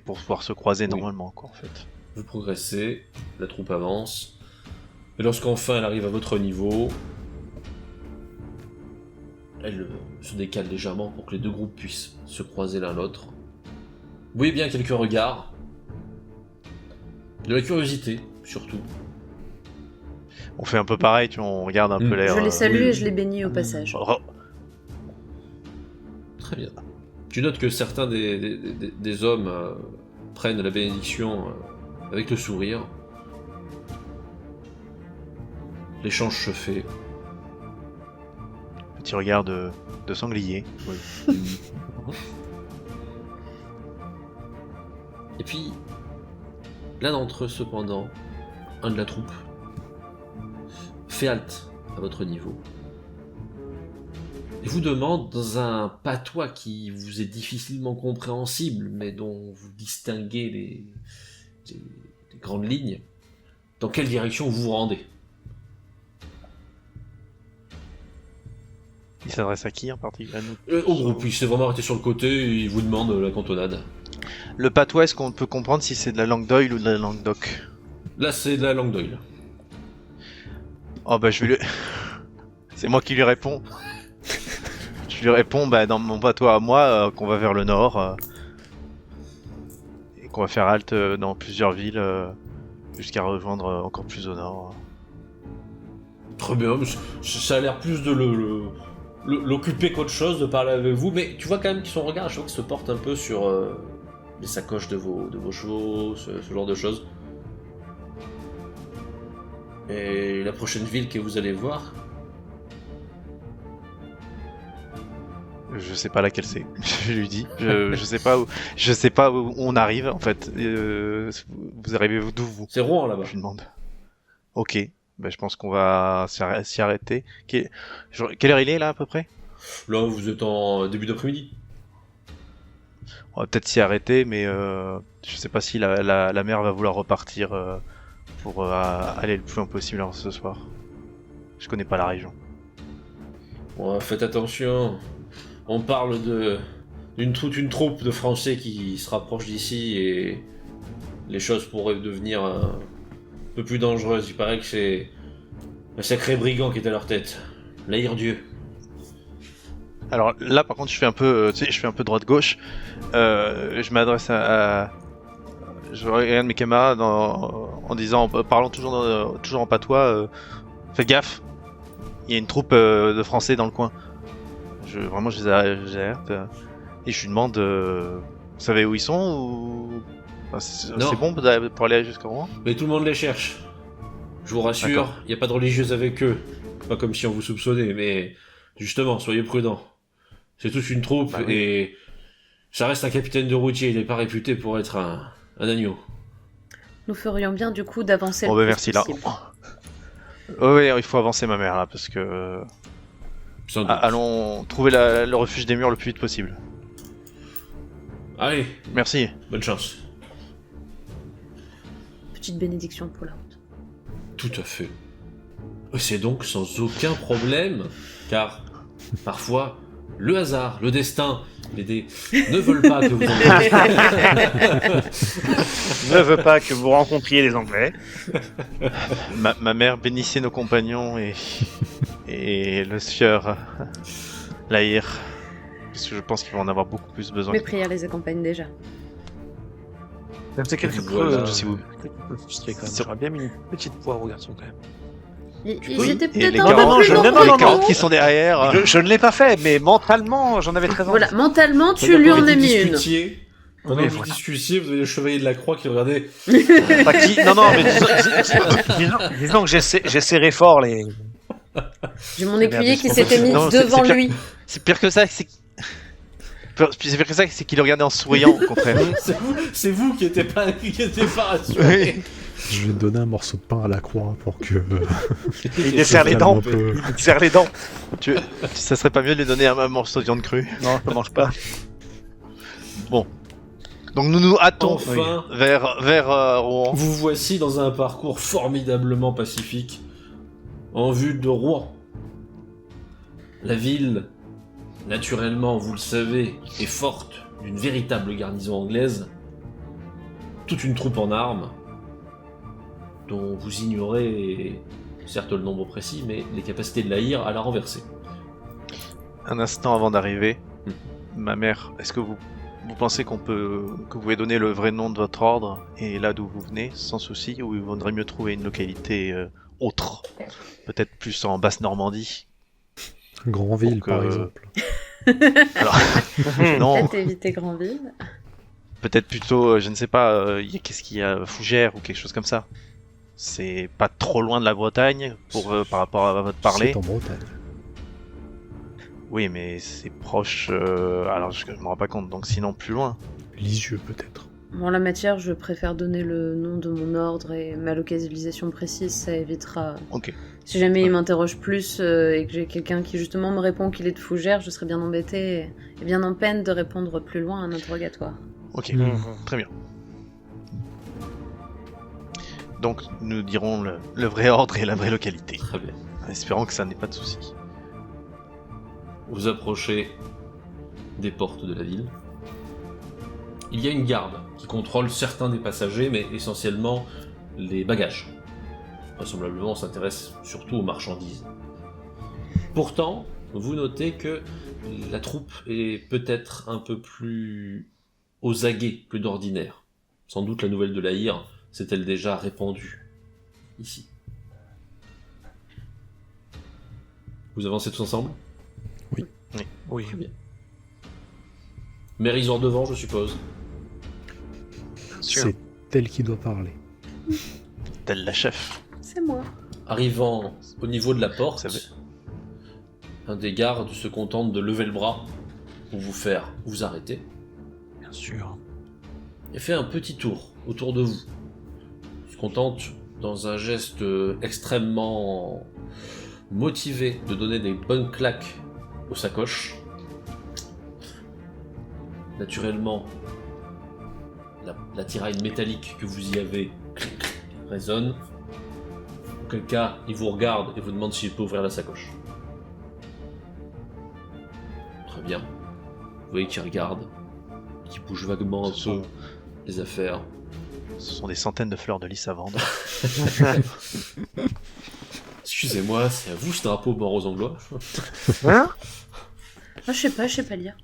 pour pouvoir se croiser Oui. normalement, quoi, en fait. Vous progressez, la troupe avance, et lorsqu'enfin elle arrive à votre niveau, elle se décale légèrement pour que les deux groupes puissent se croiser l'un l'autre. Vous voyez bien quelques regards, de la curiosité surtout. On fait un peu pareil, tu vois, on regarde un peu l'air. Je les salue oui. et je les bénis au passage. Très bien. Tu notes que certains des hommes prennent la bénédiction avec le sourire. L'échange se fait. Petit regard de sanglier. Et puis, l'un d'entre eux, cependant, un de la troupe, fait halte à votre niveau et vous demande, dans un patois qui vous est difficilement compréhensible, mais dont vous distinguez les grandes lignes, dans quelle direction vous vous rendez. Il s'adresse à qui en particulier? À nous? Au groupe, il s'est vraiment arrêté sur le côté et il vous demande la cantonade. Le patois, est-ce qu'on peut comprendre si c'est de la langue d'Oil ou de la langue d'Oc? Là, c'est de la langue d'Oil. Oh bah je vais lui... C'est moi qui lui réponds. Je lui réponds dans mon bateau à moi qu'on va vers le nord et qu'on va faire halte dans plusieurs villes jusqu'à rejoindre encore plus au nord. Très bien, ça a l'air plus de l'occuper qu'autre chose de parler avec vous, mais tu vois quand même que son regard à chaque fois se porte un peu sur les sacoches de vos chevaux, ce genre de choses. Et la prochaine ville que vous allez voir, Je sais pas laquelle c'est. Je lui dis. Je sais pas où on arrive en fait. Vous arrivez d'où vous? c'est Rouen là-bas. Je lui demande. Ok. Je pense qu'on va s'y arrêter. Quelle heure il est là à peu près? Là, vous êtes en début d'après-midi. On va peut-être s'y arrêter, mais je sais pas si la mère va vouloir repartir pour aller le plus loin possible avant ce soir. Je connais pas la région. Bon, faites attention. On parle d'une troupe de Français qui se rapproche d'ici et les choses pourraient devenir un peu plus dangereuses. Il paraît que c'est un sacré brigand qui est à leur tête. L'Aïr-Dieu. Alors là, par contre, je fais un peu droite-gauche. Je m'adresse je regarde mes camarades en disant, parlant toujours en patois, fais gaffe, il y a une troupe de Français dans le coin. Je les alerte et je lui demande, vous savez où ils sont ou... Enfin, c'est bon pour aller jusqu'au Rouen? Mais tout le monde les cherche. Je vous rassure, il n'y a pas de religieuse avec eux. Pas comme si on vous soupçonnait, mais justement, soyez prudents. C'est toute une troupe et ça reste un capitaine de routier, il n'est pas réputé pour être un agneau. Nous ferions bien du coup d'avancer. Merci là. Oui, il faut avancer ma mère là parce que... allons trouver le refuge des murs le plus vite possible. Allez. Merci. Bonne chance. Petite bénédiction pour la route. Tout à fait. C'est donc sans aucun problème, car parfois, le hasard, le destin, les dés ne veulent pas que vous ne veut pas que vous rencontriez les Anglais. Ma mère bénissait nos compagnons et le sieur Lahir, parce que je pense qu'ils vont en avoir beaucoup plus besoin. Mes prières les accompagnent déjà. C'est quelque Voilà. chose, si vous frustré quand même. J'aurais bien mis une petite poire au garçon quand même. Ils étaient Et les peut-être un peu carottes, plus normaux les que carottes nous. qui sont derrière. Je ne l'ai pas fait, mais mentalement, j'en avais très envie. Voilà, mentalement, tu lui en as mis une. Pendant Oui, que vous voilà. discutiez, vous avez le chevalier de la croix qui regardait. Pas qui... Non, mais disons que j'ai serré fort les... J'ai mon écuyer qui Non, s'était mis non, c'est devant pire. lui. C'est pire que ça, c'est qu'il le regardait en souriant au contraire. C'est vous qui n'étiez pas rassuré. Oui. Je vais donner un morceau de pain à la croix pour que... Il desserre les dents. un peu. Il serre les dents. Ça serait pas mieux de lui donner un morceau de viande crue? Non, je ne mange pas. Bon. Donc nous hâtons Enfin, vers Rouen. vous voici dans un parcours formidablement pacifique, en vue de Rouen. La ville, naturellement, vous le savez, est forte d'une véritable garnison anglaise, toute une troupe en armes, dont vous ignorez, certes le nombre précis, mais les capacités de Lahir à la renverser. Un instant avant d'arriver, ma mère, est-ce que vous pensez que vous pouvez donner le vrai nom de votre ordre et là d'où vous venez, sans souci, ou il vaudrait mieux trouver une localité autre, peut-être plus en Basse-Normandie? Grandville, Pour que- par exemple. Alors, non, Peut-être éviter Grandville. peut-être plutôt, je ne sais pas, qu'est-ce qu'il y a, Fougères ou quelque chose comme ça. C'est pas trop loin de la Bretagne par rapport à votre parler. C'est en Bretagne. Oui, mais c'est proche. Alors, je me rends pas compte. Donc, sinon, plus loin. Lisieux, peut-être. Bon, en la matière, je préfère donner le nom de mon ordre et ma localisation précise, ça évitera... Ok. Si jamais il m'interroge plus et que j'ai quelqu'un qui justement me répond qu'il est de Fougères, je serais bien embêtée et bien en peine de répondre plus loin à un interrogatoire. Ok. Mhm. Très bien. Donc, nous dirons le vrai ordre et la vraie localité. Très bien. En espérant que ça n'ait pas de soucis. Vous approchez des portes de la ville. Il y a une garde qui contrôle certains des passagers, mais essentiellement les bagages. vraisemblablement s'intéresse surtout aux marchandises. Pourtant, vous notez que la troupe est peut-être un peu plus aux aguets que d'ordinaire. Sans doute la nouvelle de l'Aïr s'est-elle déjà répandue ici. Vous avancez tous ensemble ? Oui. Très bien. Mérisor devant, je suppose. Sûr. C'est elle qui doit parler. Telle la chef. C'est moi. Arrivant au niveau de la porte, Ça va. un des gardes se contente de lever le bras pour vous faire vous arrêter Bien sûr. et fait un petit tour autour de vous. Il se contente, dans un geste extrêmement motivé, de donner des bonnes claques aux sacoches. Naturellement, la tiraille métallique que vous y avez résonne. Auquel cas, il vous regarde et vous demande s'il peut ouvrir la sacoche. Très bien. Vous voyez qu'il regarde, qu'il bouge vaguement un Ce sont- peu les affaires. Ce sont des centaines de fleurs de lys à vendre. Excusez-moi, c'est à vous ce drapeau mort aux Anglois. Hein? Ah, je sais pas lire.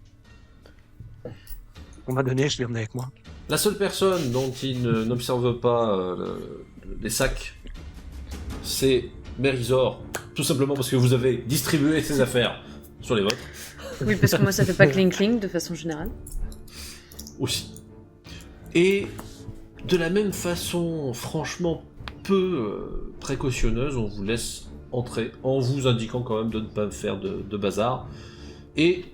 On m'a donné, je l'ai emmené avec moi. La seule personne dont il n'observe pas les sacs, c'est Mérisor. Tout simplement parce que vous avez distribué ses affaires sur les vôtres. Oui, parce que moi, ça fait pas cling-cling de façon générale. Aussi. Et de la même façon, franchement peu précautionneuse, on vous laisse entrer en vous indiquant quand même de ne pas faire de bazar et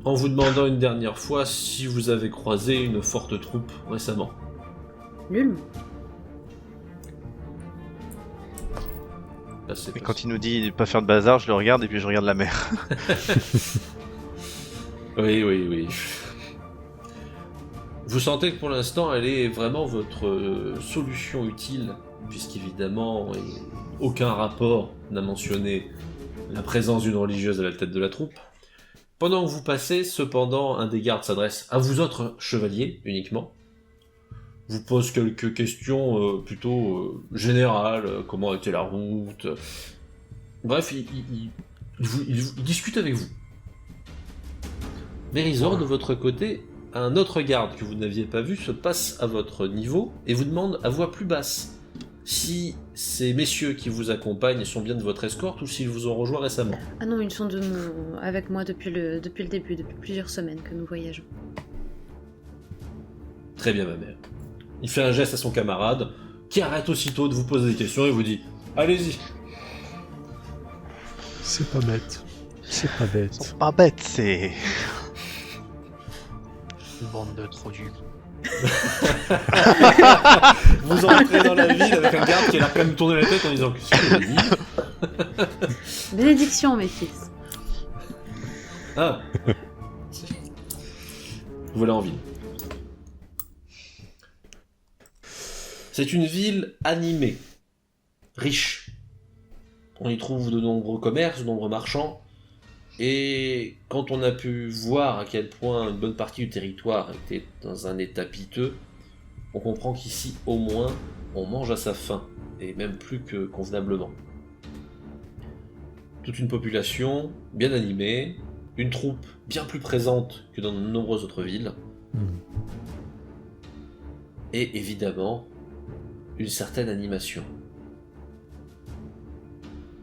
en vous demandant une dernière fois si vous avez croisé une forte troupe récemment. Nul. Là, c'est Et pas- quand il nous dit de pas faire de bazar, je le regarde et puis je regarde la mer. Oui. Vous sentez que pour l'instant, elle est vraiment votre solution utile, puisqu'évidemment, aucun rapport n'a mentionné la présence d'une religieuse à la tête de la troupe. Pendant que vous passez, cependant, un des gardes s'adresse à vous autres chevaliers uniquement. Vous pose quelques questions plutôt générales, comment était la route. Bref, il discute avec vous. Mérisor, de votre côté, un autre garde que vous n'aviez pas vu se passe à votre niveau et vous demande à voix plus basse si ces messieurs qui vous accompagnent sont bien de votre escorte ou s'ils vous ont rejoint récemment. Ah non, ils sont avec moi depuis le début, depuis plusieurs semaines que nous voyageons. Très bien, ma mère. Il fait un geste à son camarade qui arrête aussitôt de vous poser des questions et vous dit « Allez-y ». C'est pas bête. C'est pas bête. Pas bête, c'est. Une bande de trop du. Vous entrez dans la ville avec un garde qui a l'air quand même tourner la tête en disant « Qu'est-ce que tu dit ?» Bénédiction, mes fils. Ah. Voilà en ville. C'est une ville animée, riche. On y trouve de nombreux commerces, de nombreux marchands, et quand on a pu voir à quel point une bonne partie du territoire était dans un état piteux, on comprend qu'ici, au moins, on mange à sa faim, et même plus que convenablement. Toute une population bien animée, une troupe bien plus présente que dans de nombreuses autres villes, et évidemment, une certaine animation.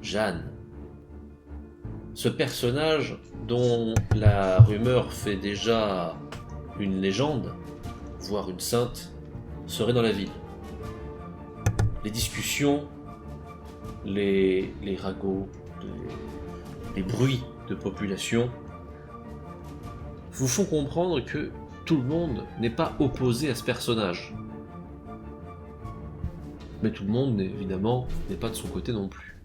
Jeanne. Ce personnage dont la rumeur fait déjà une légende, voire une sainte, serait dans la ville. Les discussions, les ragots, les bruits de population vous font comprendre que tout le monde n'est pas opposé à ce personnage. Mais tout le monde, évidemment, n'est pas de son côté non plus.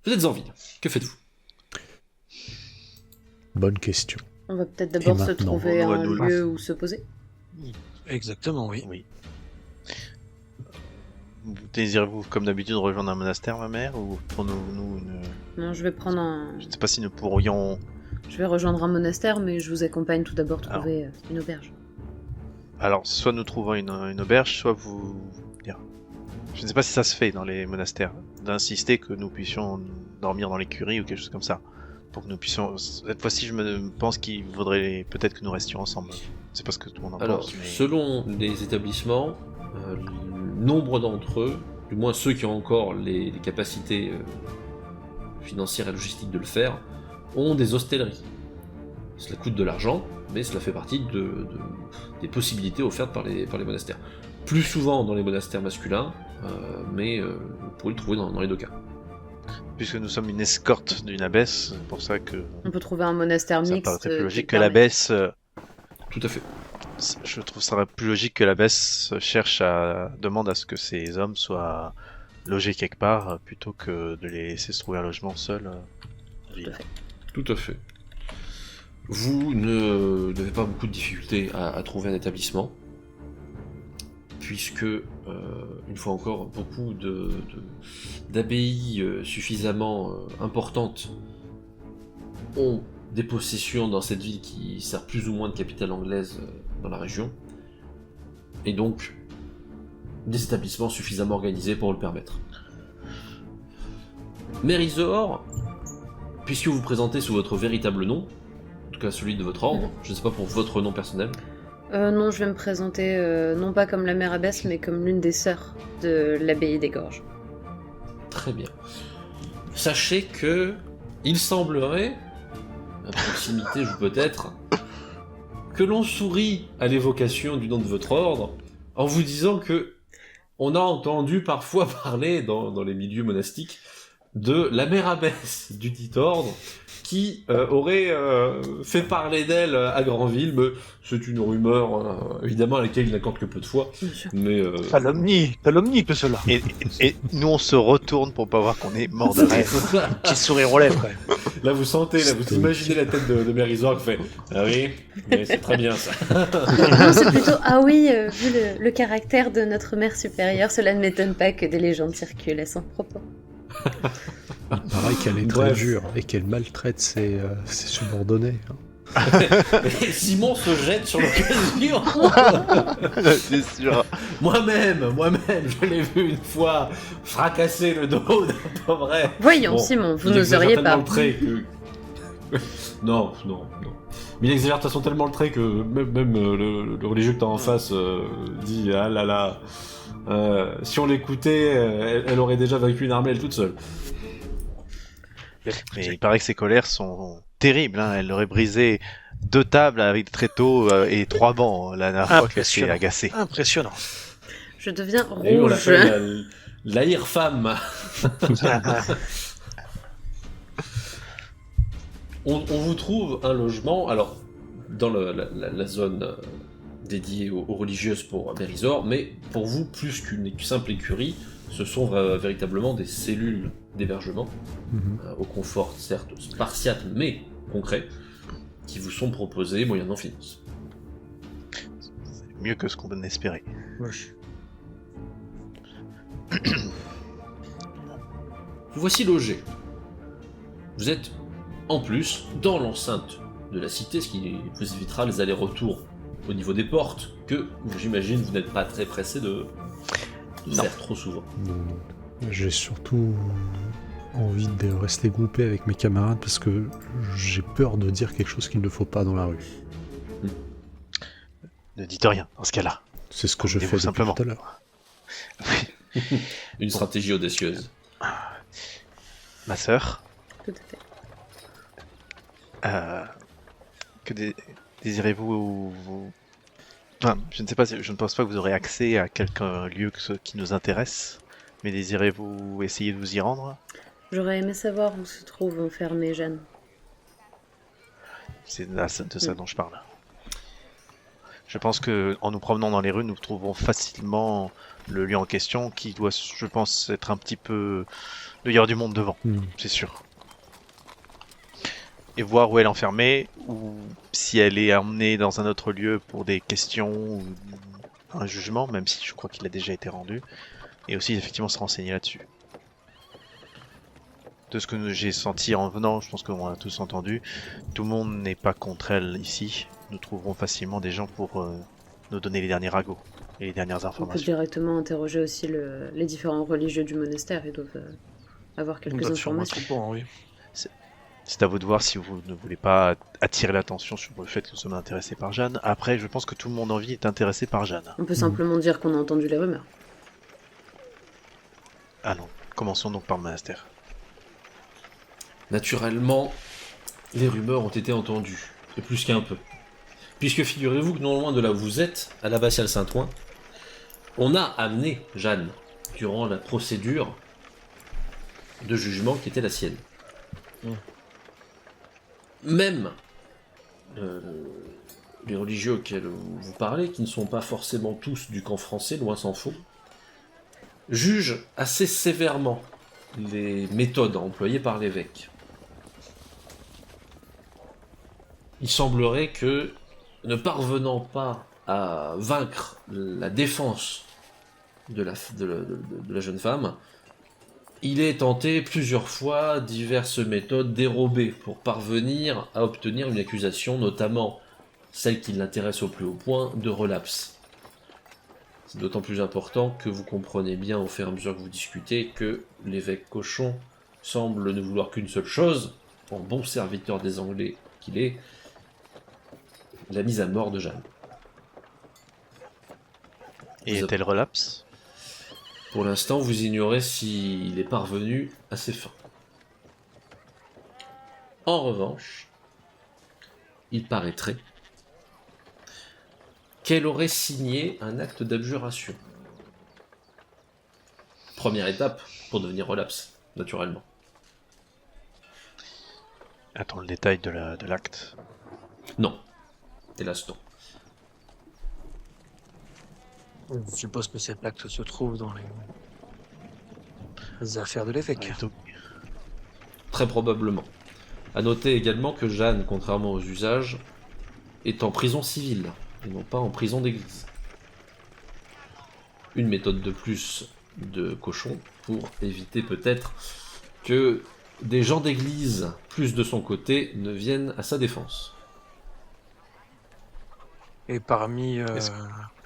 Vous êtes en ville. Que faites-vous ? Bonne question. On va peut-être d'abord se maintenant, trouver on doit un nous lieu où se poser. Exactement, oui. Oui. Désirez-vous, comme d'habitude, rejoindre un monastère, ma mère, ou pour nous une... Non, je vais prendre un. Je ne sais pas si nous pourrions... Je vais rejoindre un monastère, mais je vous accompagne tout d'abord trouver une auberge. Alors, soit nous trouvons une auberge, soit vous... Je ne sais pas si ça se fait dans les monastères, d'insister que nous puissions dormir dans l'écurie ou quelque chose comme ça. Pour que nous puissions... Cette fois-ci, je me pense qu'il vaudrait peut-être que nous restions ensemble. Je sais pas ce que tout le monde en Alors, pense, mais... selon les établissements, nombre d'entre eux, du moins ceux qui ont encore les capacités financières et logistiques de le faire, ont des hostelleries. Cela coûte de l'argent, mais cela fait partie des possibilités offertes par les monastères. Plus souvent dans les monastères masculins, mais vous pouvez le trouver dans les deux cas. Puisque nous sommes une escorte d'une abbesse, c'est pour ça que On peut trouver un monastère ça me mixte. paraîtrait plus qui logique que permet- l'abbesse... Tout à fait. Je trouve ça plus logique que l'abbesse demande à ce que ces hommes soient logés quelque part, plutôt que de les laisser se trouver un logement seul en ville. Tout à fait. Vous ne n'avez pas beaucoup de difficultés à trouver un établissement, puisque, une fois encore, beaucoup d'abbayes suffisamment importantes ont des possessions dans cette ville qui sert plus ou moins de capitale anglaise dans la région, et donc des établissements suffisamment organisés pour le permettre. Mérisor, puisque vous vous présentez sous votre véritable nom, en tout cas celui de votre ordre, je ne sais pas pour votre nom personnel. Non, je vais me présenter non pas comme la mère abbesse, mais comme l'une des sœurs de l'abbaye des Gorges. Très bien. Sachez que il semblerait, à proximité joue peut-être, que l'on sourit à l'évocation du nom de votre ordre en vous disant que on a entendu parfois parler dans les milieux monastiques de la mère abbesse du dit ordre qui aurait fait parler d'elle à Grandville, mais c'est une rumeur évidemment à laquelle il n'accorde que peu de foi. Bien sûr. Mais Calomnie tout cela. Et nous on se retourne pour pas voir qu'on est mort de rêve. Petit sourire aux lèvres, quand même. là vous sentez, là vous imaginez la tête de Mérisor qui fait ah oui, mais c'est très bien ça. Non, c'est plutôt ah oui, vu le caractère de notre mère supérieure, cela ne m'étonne pas que des légendes circulent à son propos. Pareil qu'elle est très Bref. dure et qu'elle maltraite ses subordonnés. hein. Et Simon se jette sur l'occasion. C'est sûr. Moi-même, je l'ai vu une fois fracasser le dos d'un pauvre. Voyons, Bon, Simon, vous il exagère n'oseriez tellement pas. le trait que... non. Mais il exagère de toute façon tellement le trait que même le religieux que t'as en face dit ah là là. Si on l'écoutait, elle aurait déjà vaincu une armée elle toute seule. Mais il paraît que ses colères sont terribles. Hein. Elle aurait brisé 2 tables avec des tréteaux et 3 bancs la dernière fois qu'elle s'est Impressionnant. agacée. Impressionnant. Je deviens Et on rouge. l'appelle l'Aïr femme. On vous trouve un logement, alors dans la zone dédiée aux religieuses pour Mérisor, mais pour vous, plus qu'une simple écurie, ce sont véritablement des cellules d'hébergement, Mhm. au confort certes spartiate mais concret, qui vous sont proposés moyennant finance. C'est mieux que ce qu'on espérait. Vous voici logé. Vous êtes en plus dans l'enceinte de la cité, ce qui vous évitera les allers-retours au niveau des portes, que j'imagine vous n'êtes pas très pressé de faire trop souvent. Non. J'ai surtout envie de rester groupé avec mes camarades parce que j'ai peur de dire quelque chose qu'il ne faut pas dans la rue. Ne dites rien dans ce cas-là. C'est ce que je fais Rendez-vous depuis simplement. tout à l'heure. Une stratégie audacieuse. Ma sœur, Tout à fait. désirez-vous Enfin, je ne sais pas, je ne pense pas que vous aurez accès à quelques lieux qui nous intéressent, mais désirez-vous essayer de vous y rendre? J'aurais aimé savoir où se trouve enfermée Jeanne. C'est de ça dont je parle. Je pense que en nous promenant dans les rues, nous trouverons facilement le lieu en question qui doit, je pense, être un petit peu dehors du monde devant, c'est sûr. Et voir où elle est enfermée, ou si elle est emmenée dans un autre lieu pour des questions ou un jugement, même si je crois qu'il a déjà été rendu. Et aussi effectivement se renseigner là-dessus. De ce que j'ai senti en venant, je pense qu'on l'a tous entendu, tout le monde n'est pas contre elle ici. Nous trouverons facilement des gens pour nous donner les derniers ragots. et les dernières On peut informations. directement interroger aussi les différents religieux du monastère. Ils doivent avoir On quelques doit sûrement informations. être au courant, oui. C'est à vous de voir si vous ne voulez pas attirer l'attention sur le fait que nous sommes intéressés par Jeanne. Après, je pense que tout le monde en vie est intéressé par Jeanne. On peut simplement dire qu'on a entendu les rumeurs. Ah non, commençons donc par le monastère. Naturellement, les rumeurs ont été entendues, et plus qu'un peu. Puisque figurez-vous que non loin de là où vous êtes, à l'abbatiale Saint-Ouen, on a amené Jeanne durant la procédure de jugement qui était la sienne. Même les religieux auxquels vous parlez, qui ne sont pas forcément tous du camp français, loin s'en faut, jugent assez sévèrement les méthodes employées par l'évêque. Il semblerait que, ne parvenant pas à vaincre la défense de la jeune femme, il est tenté plusieurs fois diverses méthodes dérobées pour parvenir à obtenir une accusation, notamment celle qui l'intéresse au plus haut point, de relapse. C'est d'autant plus important que vous comprenez bien au fur et à mesure que vous discutez que l'évêque Cochon semble ne vouloir qu'une seule chose, en bon serviteur des Anglais qu'il est, la mise à mort de Jeanne. Et Vous est-elle relapse? Pour l'instant, vous ignorez s'il est parvenu à ses fins. En revanche, il paraîtrait qu'elle aurait signé un acte d'abjuration. Première étape pour devenir relapse, naturellement. Attends le détail de l'acte. Non. Hélas, non. Je suppose que cet acte se trouve dans les affaires de l'évêque. Ouais, donc, Très probablement. À noter également que Jeanne, contrairement aux usages, est en prison civile, et non pas en prison d'église. Une méthode de plus de Cochon pour éviter peut-être que des gens d'église, plus de son côté, ne viennent à sa défense. Et parmi, Est-ce-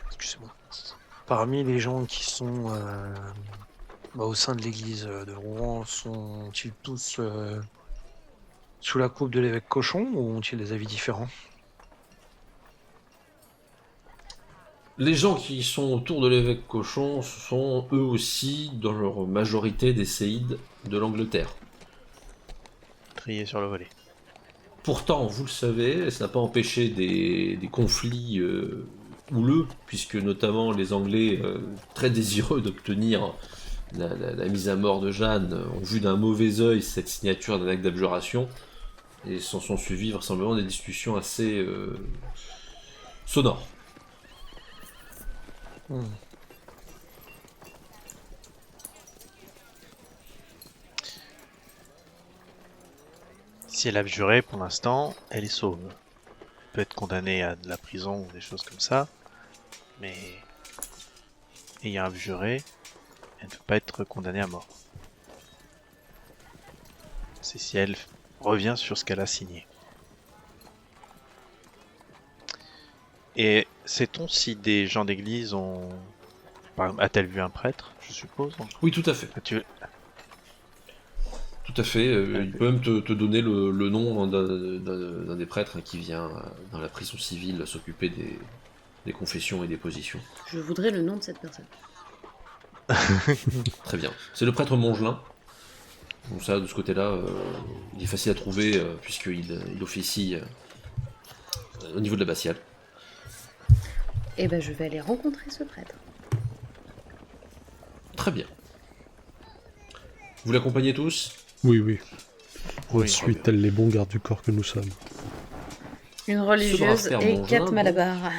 excusez-moi, parmi les gens qui sont au sein de l'église de Rouen, sont-ils tous sous la coupe de l'évêque Cochon ou ont-ils des avis différents? Les gens qui sont autour de l'évêque Cochon sont eux aussi, dans leur majorité, des séides de l'Angleterre. trié sur le volet. Pourtant, vous le savez, ça n'a pas empêché des conflits houleux, puisque notamment les Anglais, très désireux d'obtenir la mise à mort de Jeanne, ont vu d'un mauvais œil cette signature d'un acte d'abjuration, et s'en sont suivies vraisemblablement des discussions assez sonores. Si elle a abjuré, pour l'instant, elle est sauve. Elle peut être condamnée à de la prison ou des choses comme ça, mais ayant abjuré, elle ne peut pas être condamnée à mort. C'est si elle revient sur ce qu'elle a signé. Et sait-on si des gens d'église ont... A-t-elle vu un prêtre, je suppose? Oui, tout à fait. As-tu- Tout à fait. Il peut même te donner le nom d'un des prêtres qui vient dans la prison civile s'occuper des confessions et des positions. Je voudrais le nom de cette personne. Très bien. C'est le prêtre Mongelin. Donc ça, de ce côté-là, il est facile à trouver puisqu'il officie au niveau de l'abbatiale. Eh ben, je vais aller rencontrer ce prêtre. Très bien. Vous l'accompagnez tous? Oui, oui. Oui, Ensuite, tels les bons gardes du corps que nous sommes. Une Ce religieuse brave père et Mongelin, 4 bon. malabars.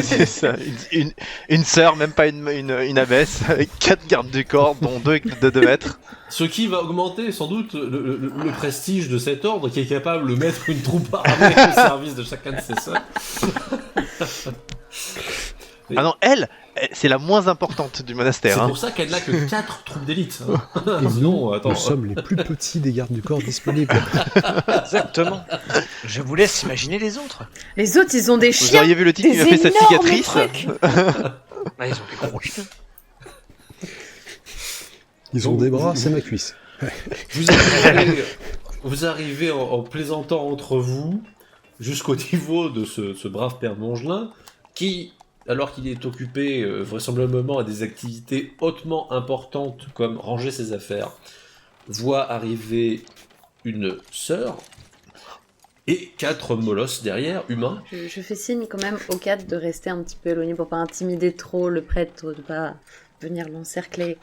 C'est ça, une sœur, même pas une abbesse, avec 4 gardes du corps, dont 2 de 2 mètres. Ce qui va augmenter sans doute le prestige de cet ordre qui est capable de mettre une troupe armée au service de chacun de ses sœurs. Ah non, elle, c'est la moins importante du monastère. C'est Hein. pour ça qu'elle n'a que 4 troupes d'élite. Hein. Et Sinon, nous, attends. nous sommes les plus petits des gardes du corps disponibles. Exactement. Je vous laisse imaginer les autres. Les autres, ils ont des Vous chiens. auriez vu le type qui Des m'a fait cette énormes cicatrice. trucs. Ah, ils ont des gros chiens. Ils ont des bras, c'est ma cuisse. Vous arrivez en plaisantant entre vous jusqu'au niveau de ce brave père Mongelin qui, alors qu'il est occupé vraisemblablement à des activités hautement importantes comme ranger ses affaires, voit arriver une sœur et 4 molosses derrière, humains. Je fais signe quand même au cadre de rester un petit peu éloigné pour pas intimider trop le prêtre, de pas venir l'encercler.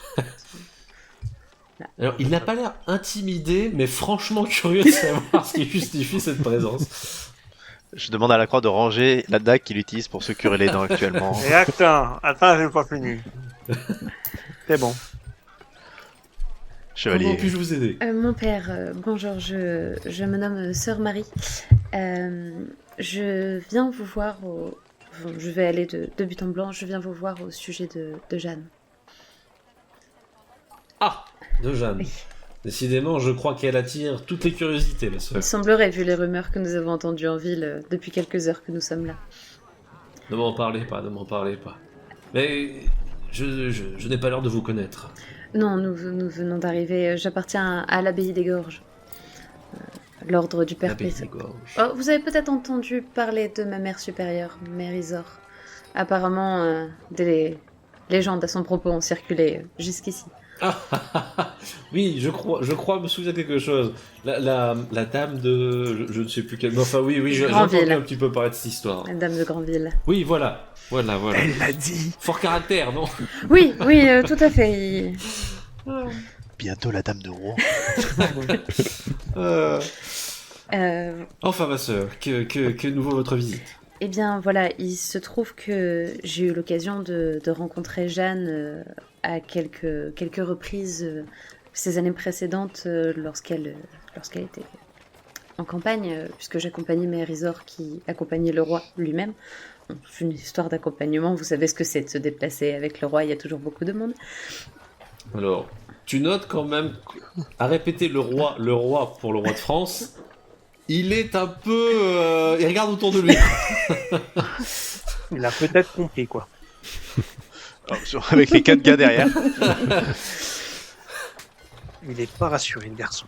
Alors, il n'a pas l'air intimidé, mais franchement curieux de savoir ce qui justifie cette présence. Je demande à la croix de ranger la dague qu'il utilise pour se curer les dents actuellement. Et attends, j'ai pas fini. C'est bon. Comment Chevalier. puis-je vous aider? Mon père, bonjour, je me nomme Sœur Marie. Je viens vous voir Bon, je vais aller de but en blanc, je viens vous voir au sujet de Jeanne. Ah, de Jeanne. Oui. Décidément, je crois qu'elle attire toutes les curiosités, la sœur. Il semblerait, vu les rumeurs que nous avons entendues en ville depuis quelques heures que nous sommes là. Ne m'en parlez pas, ne m'en parlez pas. Mais je n'ai pas l'air de vous connaître. Non, nous venons d'arriver. J'appartiens à l'abbaye des Gorges. L'ordre du Père L'abbaye Pris. des Gorges. Oh, vous avez peut-être entendu parler de ma mère supérieure, Mère Isor. Apparemment, des légendes à son propos ont circulé jusqu'ici. Oui, je crois me souvenir de quelque chose. La dame de... Je ne sais plus quelle... Enfin oui, j'ai entendu Grandville. un petit peu parler de cette histoire. La dame de Granville. Oui, voilà. Elle l'a dit. Fort caractère, non? Oui, tout à fait. Bientôt la dame de Rouen. Enfin, ma sœur, que nous vaut votre visite? Eh bien, voilà, il se trouve que j'ai eu l'occasion de rencontrer Jeanne à quelques reprises ces années précédentes lorsqu'elle était en campagne, puisque j'accompagnais Mère Isor qui accompagnait le roi lui-même. Bon, c'est une histoire d'accompagnement, vous savez ce que c'est de se déplacer avec le roi, il y a toujours beaucoup de monde. Alors, tu notes quand même, à répéter le roi pour le roi de France, il est un peu... il regarde autour de lui. Il a peut-être compris, quoi. Avec les 4 gars derrière. Il est pas rassuré, le garçon.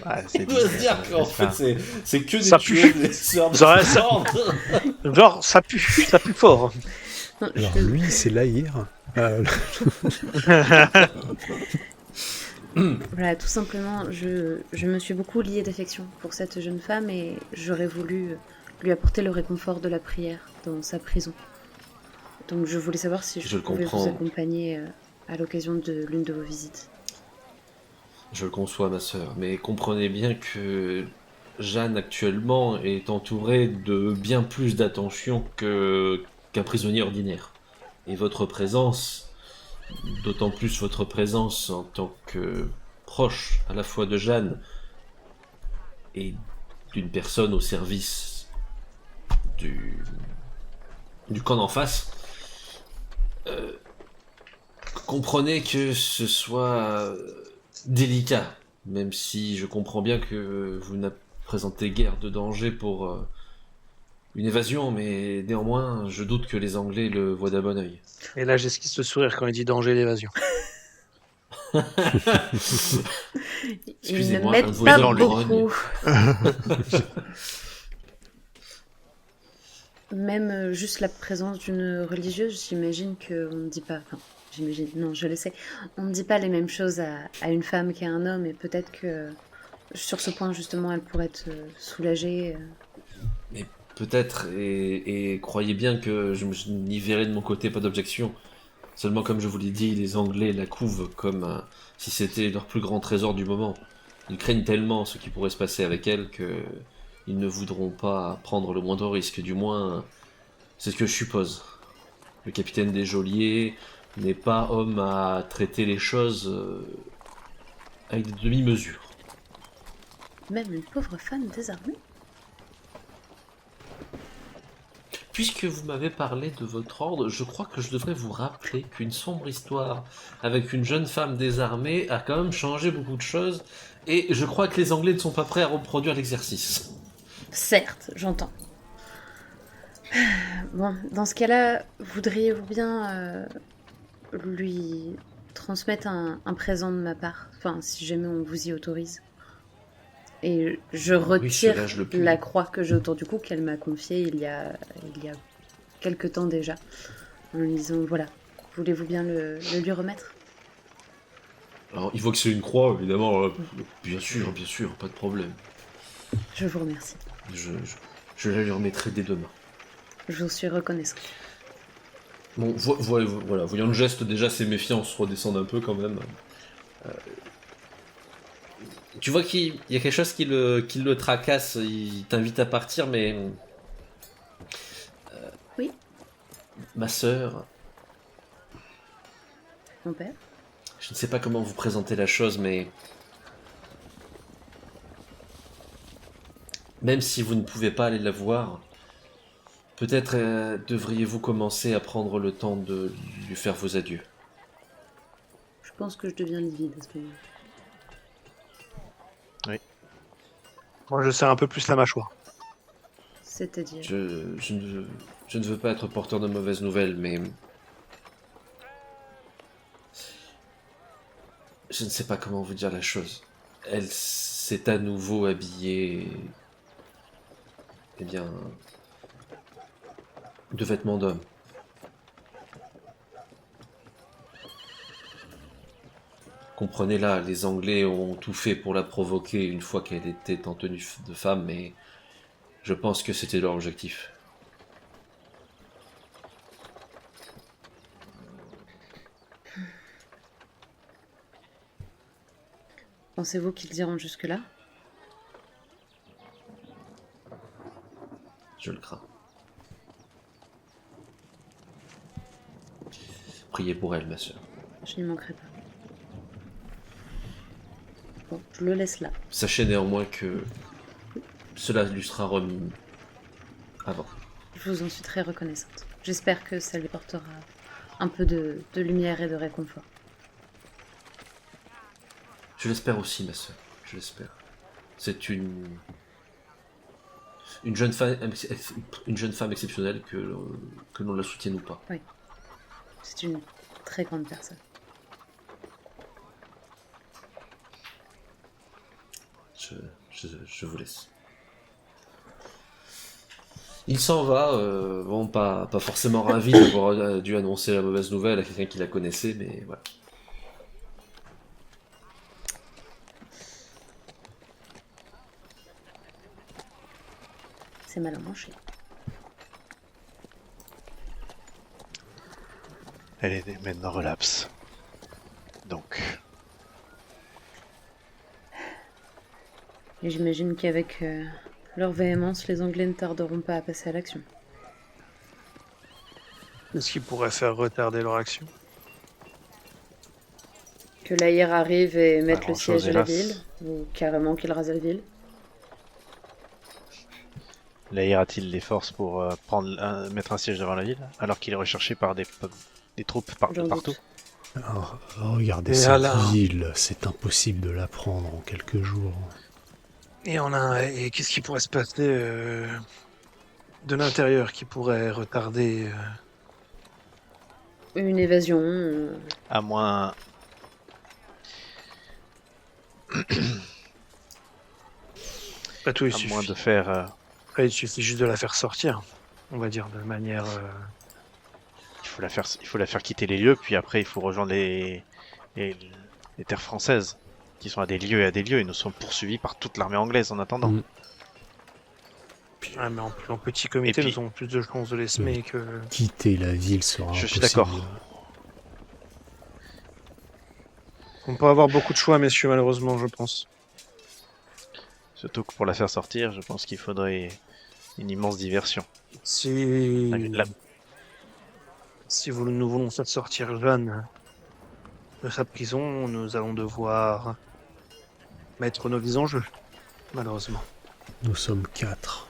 Ah, c'est Il doit se dire qu'en fait, c'est que des Ça tués, pue. des sœurs de Ça- sang. Genre, ça pue fort. Non, Alors je- lui, c'est l'Aïr. Voilà, tout simplement, je me suis beaucoup liée d'affection pour cette jeune femme et j'aurais voulu lui apporter le réconfort de la prière dans sa prison. Donc je voulais savoir si je Je le pouvais comprends. vous accompagner à l'occasion de l'une de vos visites. Je le conçois, ma sœur, mais comprenez bien que Jeanne, actuellement, est entourée de bien plus d'attention qu'un prisonnier ordinaire. Et votre présence, d'autant plus votre présence en tant que proche à la fois de Jeanne et d'une personne au service du camp d'en face, comprenez que ce soit délicat, même si je comprends bien que vous ne présentez guère de danger pour une évasion, mais néanmoins, je doute que les Anglais le voient d'un bon oeil. Et là, j'esquisse le sourire quand il dit danger d'évasion. Ils ne Excusez-moi, un m'aident de vos pas hommes beaucoup. Même juste la présence d'une religieuse, j'imagine qu'on ne dit pas... Enfin, j'imagine, non, je le sais. On ne dit pas les mêmes choses à une femme qu'à un homme et peut-être que sur ce point, justement, elle pourrait être soulagée. Peut-être, et croyez bien que je n'y verrai de mon côté pas d'objection. Seulement, comme je vous l'ai dit, les Anglais la couvent comme si c'était leur plus grand trésor du moment. Ils craignent tellement ce qui pourrait se passer avec elle que ils ne voudront pas prendre le moindre risque. Du moins, c'est ce que je suppose. Le capitaine des geôliers n'est pas homme à traiter les choses avec des demi-mesures. Même une pauvre femme désarmée. puisque vous m'avez parlé de votre ordre, je crois que je devrais vous rappeler qu'une sombre histoire avec une jeune femme désarmée a quand même changé beaucoup de choses, et je crois que les Anglais ne sont pas prêts à reproduire l'exercice. Certes, j'entends. Bon, dans ce cas-là, voudriez-vous bien lui transmettre un présent de ma part, enfin, si jamais on vous y autorise. Et je retire cela, je le puis. la croix que j'ai autour du cou qu'elle m'a confiée il y a quelque temps déjà, en lui disant voilà, voulez-vous bien le lui remettre? Alors, il faut que c'est une croix, évidemment. Bien sûr, pas de problème. Je vous remercie. Je la lui remettrai dès demain. Je vous suis reconnaissante. Bon, voilà, voyant le geste, déjà, ses méfiances redescendent un peu quand même. Tu vois qu'il y a quelque chose qui le tracasse, il t'invite à partir, mais... Oui. Ma sœur, Mon père? je ne sais pas comment vous présenter la chose, mais... Même si vous ne pouvez pas aller la voir, peut-être devriez-vous commencer à prendre le temps de lui faire vos adieux. Je pense que je deviens livide à ce moment-là. Moi, je serre un peu plus la mâchoire. C'est-à-dire... Je ne veux pas être porteur de mauvaises nouvelles, mais... Je ne sais pas comment vous dire la chose. Elle s'est à nouveau habillée... Eh bien... de vêtements d'homme. Comprenez-la, les Anglais ont tout fait pour la provoquer une fois qu'elle était en tenue de femme, mais je pense que c'était leur objectif. Pensez-vous qu'ils iront jusque-là? Je le crains. Priez pour elle, ma sœur. Je n'y manquerai pas. Bon, je le laisse là. Sachez néanmoins que cela lui sera remis avant. Je vous en suis très reconnaissante. J'espère que ça lui portera un peu de lumière et de réconfort. Je l'espère aussi, ma sœur. Je l'espère. C'est une jeune femme exceptionnelle, que l'on la soutienne ou pas. C'est une très grande personne. Je vous laisse. Il s'en va, bon, pas forcément ravi d'avoir dû annoncer la mauvaise nouvelle à quelqu'un qui la connaissait, mais voilà. C'est mal à manger. Elle est maintenant relapse. Donc, Et j'imagine qu'avec leur véhémence, les Anglais ne tarderont pas à passer à l'action. Qu'est-ce qui pourrait faire retarder leur action? Que l'Aïr arrive et mette le grand-chose, siège à la hélas. ville, ou carrément qu'il rase la ville. l'Aïr a-t-il les forces pour mettre un siège devant la ville, alors qu'il est recherché par des troupes J'en doute. partout? Alors, regardez Et cette alors ville, c'est impossible de la prendre en quelques jours. Et qu'est-ce qui pourrait se passer de l'intérieur qui pourrait retarder Une évasion. À moins... Pas tout, il À moins suffit. de faire... Après, il suffit juste de la faire sortir, on va dire, de manière. il faut la faire quitter les lieux, puis après il faut rejoindre les terres françaises, qui sont à des lieux et à des lieux, et nous sommes poursuivis par toute l'armée anglaise en attendant. Mm. Ouais, mais en petit comité, Et puis- nous avons plus de chances de les semer que. Quitter la ville sera Je suis impossible. d'accord. On peut avoir beaucoup de choix, messieurs, malheureusement, je pense. Surtout que pour la faire sortir, je pense qu'il faudrait une immense diversion. Si. La- Si nous voulons faire sortir Jeanne de sa prison, nous allons devoir mettre nos vies en jeu, malheureusement. Nous sommes 4.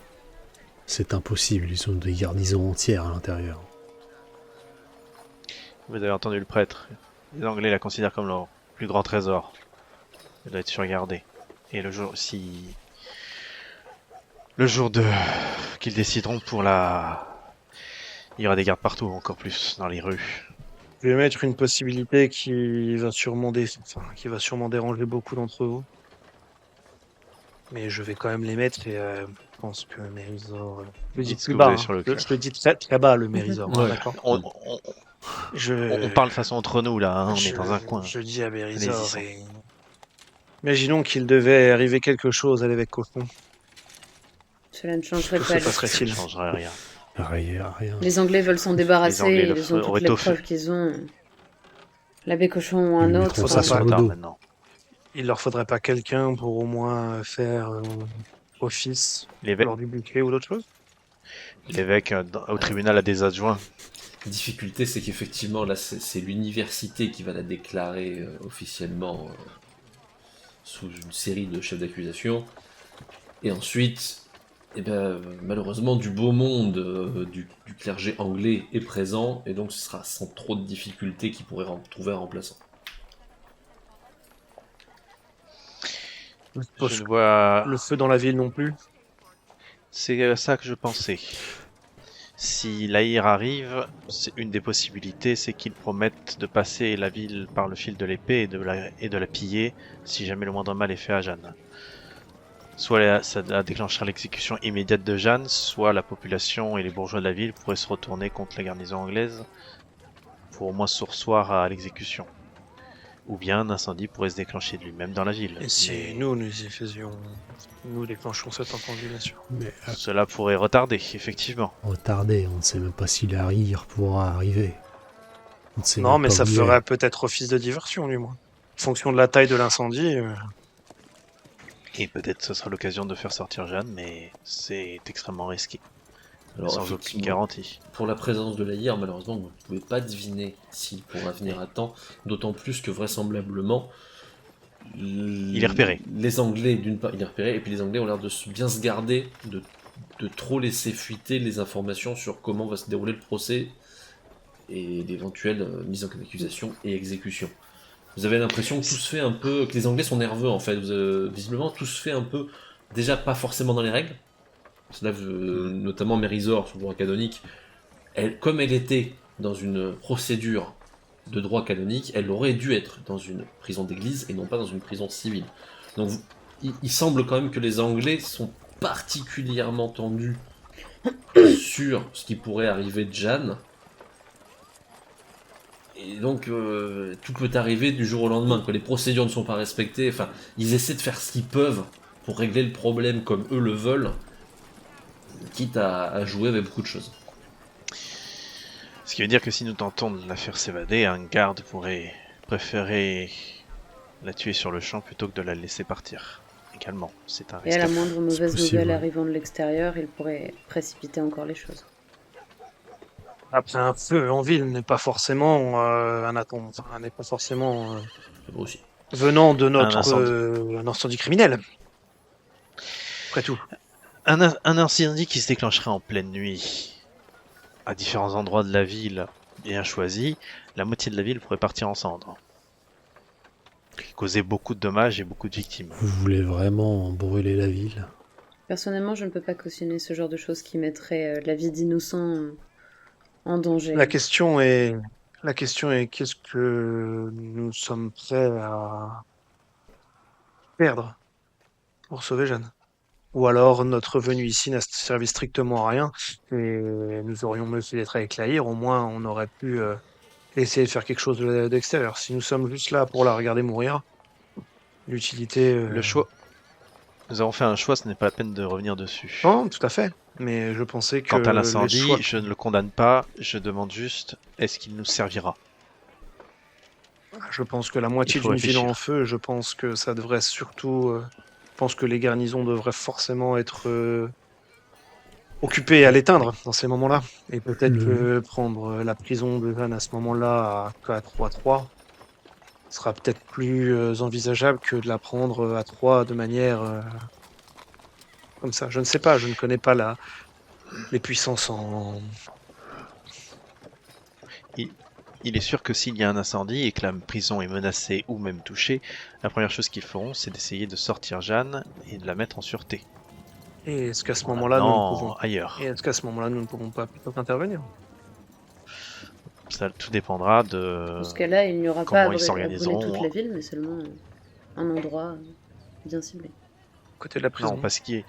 C'est impossible, ils ont des garnisons entières à l'intérieur. Vous avez entendu le prêtre. Les Anglais la considèrent comme leur plus grand trésor. Elle doit être surgardée. Et le jour qu'ils décideront pour la... Il y aura des gardes partout, encore plus, dans les rues. Je vais mettre une possibilité qui va sûrement déranger beaucoup d'entre vous. Mais je vais quand même les mettre et je pense que Mérisor... Je le dis Dites ce plus que vous bas, avez hein. sur le Je cœur. le dis très, très bas, le Mérisor, hein, Ouais. d'accord. On parle de façon entre nous, là, hein, on est dans un coin. Je dis à Allez-y, Mérisor sans- et... Imaginons qu'il devait arriver quelque chose à l'évêque Cochon. Cela ne changerait Que pas. se passerait-il? Ça ne changerait rien. Rien. Les Anglais veulent s'en débarrasser, Les Anglais ils ont auraient toutes les tôt fait. preuves qu'ils ont. L'abbé Cochon ou un Ils autre. mettront ça sur pas le Tard dos. maintenant. Il leur faudrait pas quelqu'un pour au moins faire office L'évêque, lors du buquet ou d'autres choses? au tribunal, a des adjoints. La difficulté, c'est qu'effectivement, là, c'est l'université qui va la déclarer officiellement sous une série de chefs d'accusation. Et ensuite, eh ben, malheureusement, du beau monde du clergé anglais est présent, et donc ce sera sans trop de difficultés qu'ils pourraient trouver un remplaçant. Je ne vois... Le feu dans la ville non plus. C'est à ça que je pensais. Si l'Aïr arrive, c'est une des possibilités, c'est qu'ils promettent de passer la ville par le fil de l'épée et de la piller si jamais le moindre mal est fait à Jeanne. Soit ça déclenchera l'exécution immédiate de Jeanne, soit la population et les bourgeois de la ville pourraient se retourner contre la garnison anglaise pour au moins surseoir à l'exécution. Ou bien un incendie pourrait se déclencher de lui-même dans la ville. Et si Mais nous y faisions... Nous déclenchons cet incendie, bien sûr. Mais cela pourrait retarder, effectivement. retardé, on ne sait même pas si la rire pourra arriver. On ne sait Non, même mais pas ça où il ferait est. peut-être office de diversion, du moins. En fonction de la taille de l'incendie... Et peut-être ce sera l'occasion de faire sortir Jeanne, mais c'est extrêmement risqué. Alors, Sans aucune effectivement, garantie. pour la présence de l'Aïr, malheureusement, vous ne pouvez pas deviner s'il pourra venir à temps, d'autant plus que vraisemblablement... Il est repéré. Les Anglais, d'une part, il est repéré, et puis les Anglais ont l'air de bien se garder de trop laisser fuiter les informations sur comment va se dérouler le procès et l'éventuelle mise en accusation et exécution. Vous avez l'impression que tout se fait un peu... que les Anglais sont nerveux, en fait. Visiblement, tout se fait un peu... Déjà, pas forcément dans les règles. Parce que là, notamment Mérisor, sur le droit canonique, comme elle était dans une procédure de droit canonique, elle aurait dû être dans une prison d'église et non pas dans une prison civile. Donc il semble quand même que les Anglais sont particulièrement tendus sur ce qui pourrait arriver de Jeanne. Et donc tout peut arriver du jour au lendemain, que les procédures ne sont pas respectées, enfin ils essaient de faire ce qu'ils peuvent pour régler le problème comme eux le veulent, quitte à jouer avec beaucoup de choses. Ce qui veut dire que si nous tentons de la faire s'évader, un garde pourrait préférer la tuer sur le champ plutôt que de la laisser partir. Également, c'est un Et à risque. la moindre mauvaise possible, nouvelle ouais. arrivant de l'extérieur, il pourrait précipiter encore les choses. Après, un feu en ville n'est pas forcément un attentat, n'est pas forcément C'est beau aussi. venant de notre incendie. un incendie criminel. Après tout. Un incendie qui se déclencherait en pleine nuit, à différents endroits de la ville bien choisis, la moitié de la ville pourrait partir en cendres. Causer beaucoup de dommages et beaucoup de victimes. Vous voulez vraiment brûler la ville? Personnellement, je ne peux pas cautionner ce genre de choses qui mettraient la vie d'innocents en danger. La question est qu'est-ce que nous sommes prêts à perdre pour sauver Jeanne? Ou alors notre venue ici n'a servi strictement à rien et nous aurions mieux fait d'être avec l'Aïr, au moins on aurait pu essayer de faire quelque chose d'extérieur. Si nous sommes juste là pour la regarder mourir, l'utilité... Le choix. Nous avons fait un choix, ce n'est pas la peine de revenir dessus. Non, tout à fait. Mais je pensais que Quant à les l'incendie, choix- je ne le condamne pas, je demande juste, est-ce qu'il nous servira? Je pense que la moitié Il faut d'une ville réfléchir. en feu, je pense que ça devrait surtout... je pense que les garnisons devraient forcément être occupées à l'éteindre dans ces moments-là. Et peut-être que prendre la prison de Jeanne à ce moment-là à 4 ou à 3 sera peut-être plus envisageable que de la prendre à 3 de manière comme ça. Je ne sais pas, je ne connais pas les puissances en... Il est sûr que s'il y a un incendie et que la prison est menacée ou même touchée, la première chose qu'ils feront, c'est d'essayer de sortir Jeanne et de la mettre en sûreté. Et est-ce qu'à ce En moment-là, nous ne l'amenant pouvons... ailleurs. Et est-ce qu'à ce moment-là, nous ne pourrons pas plutôt intervenir? Ça tout dépendra de Dans ce cas-là, il n'y aura comment pas à ils brûler s'organiseront. toute la ville, mais seulement un endroit bien ciblé. Côté de la prison. Non, parce que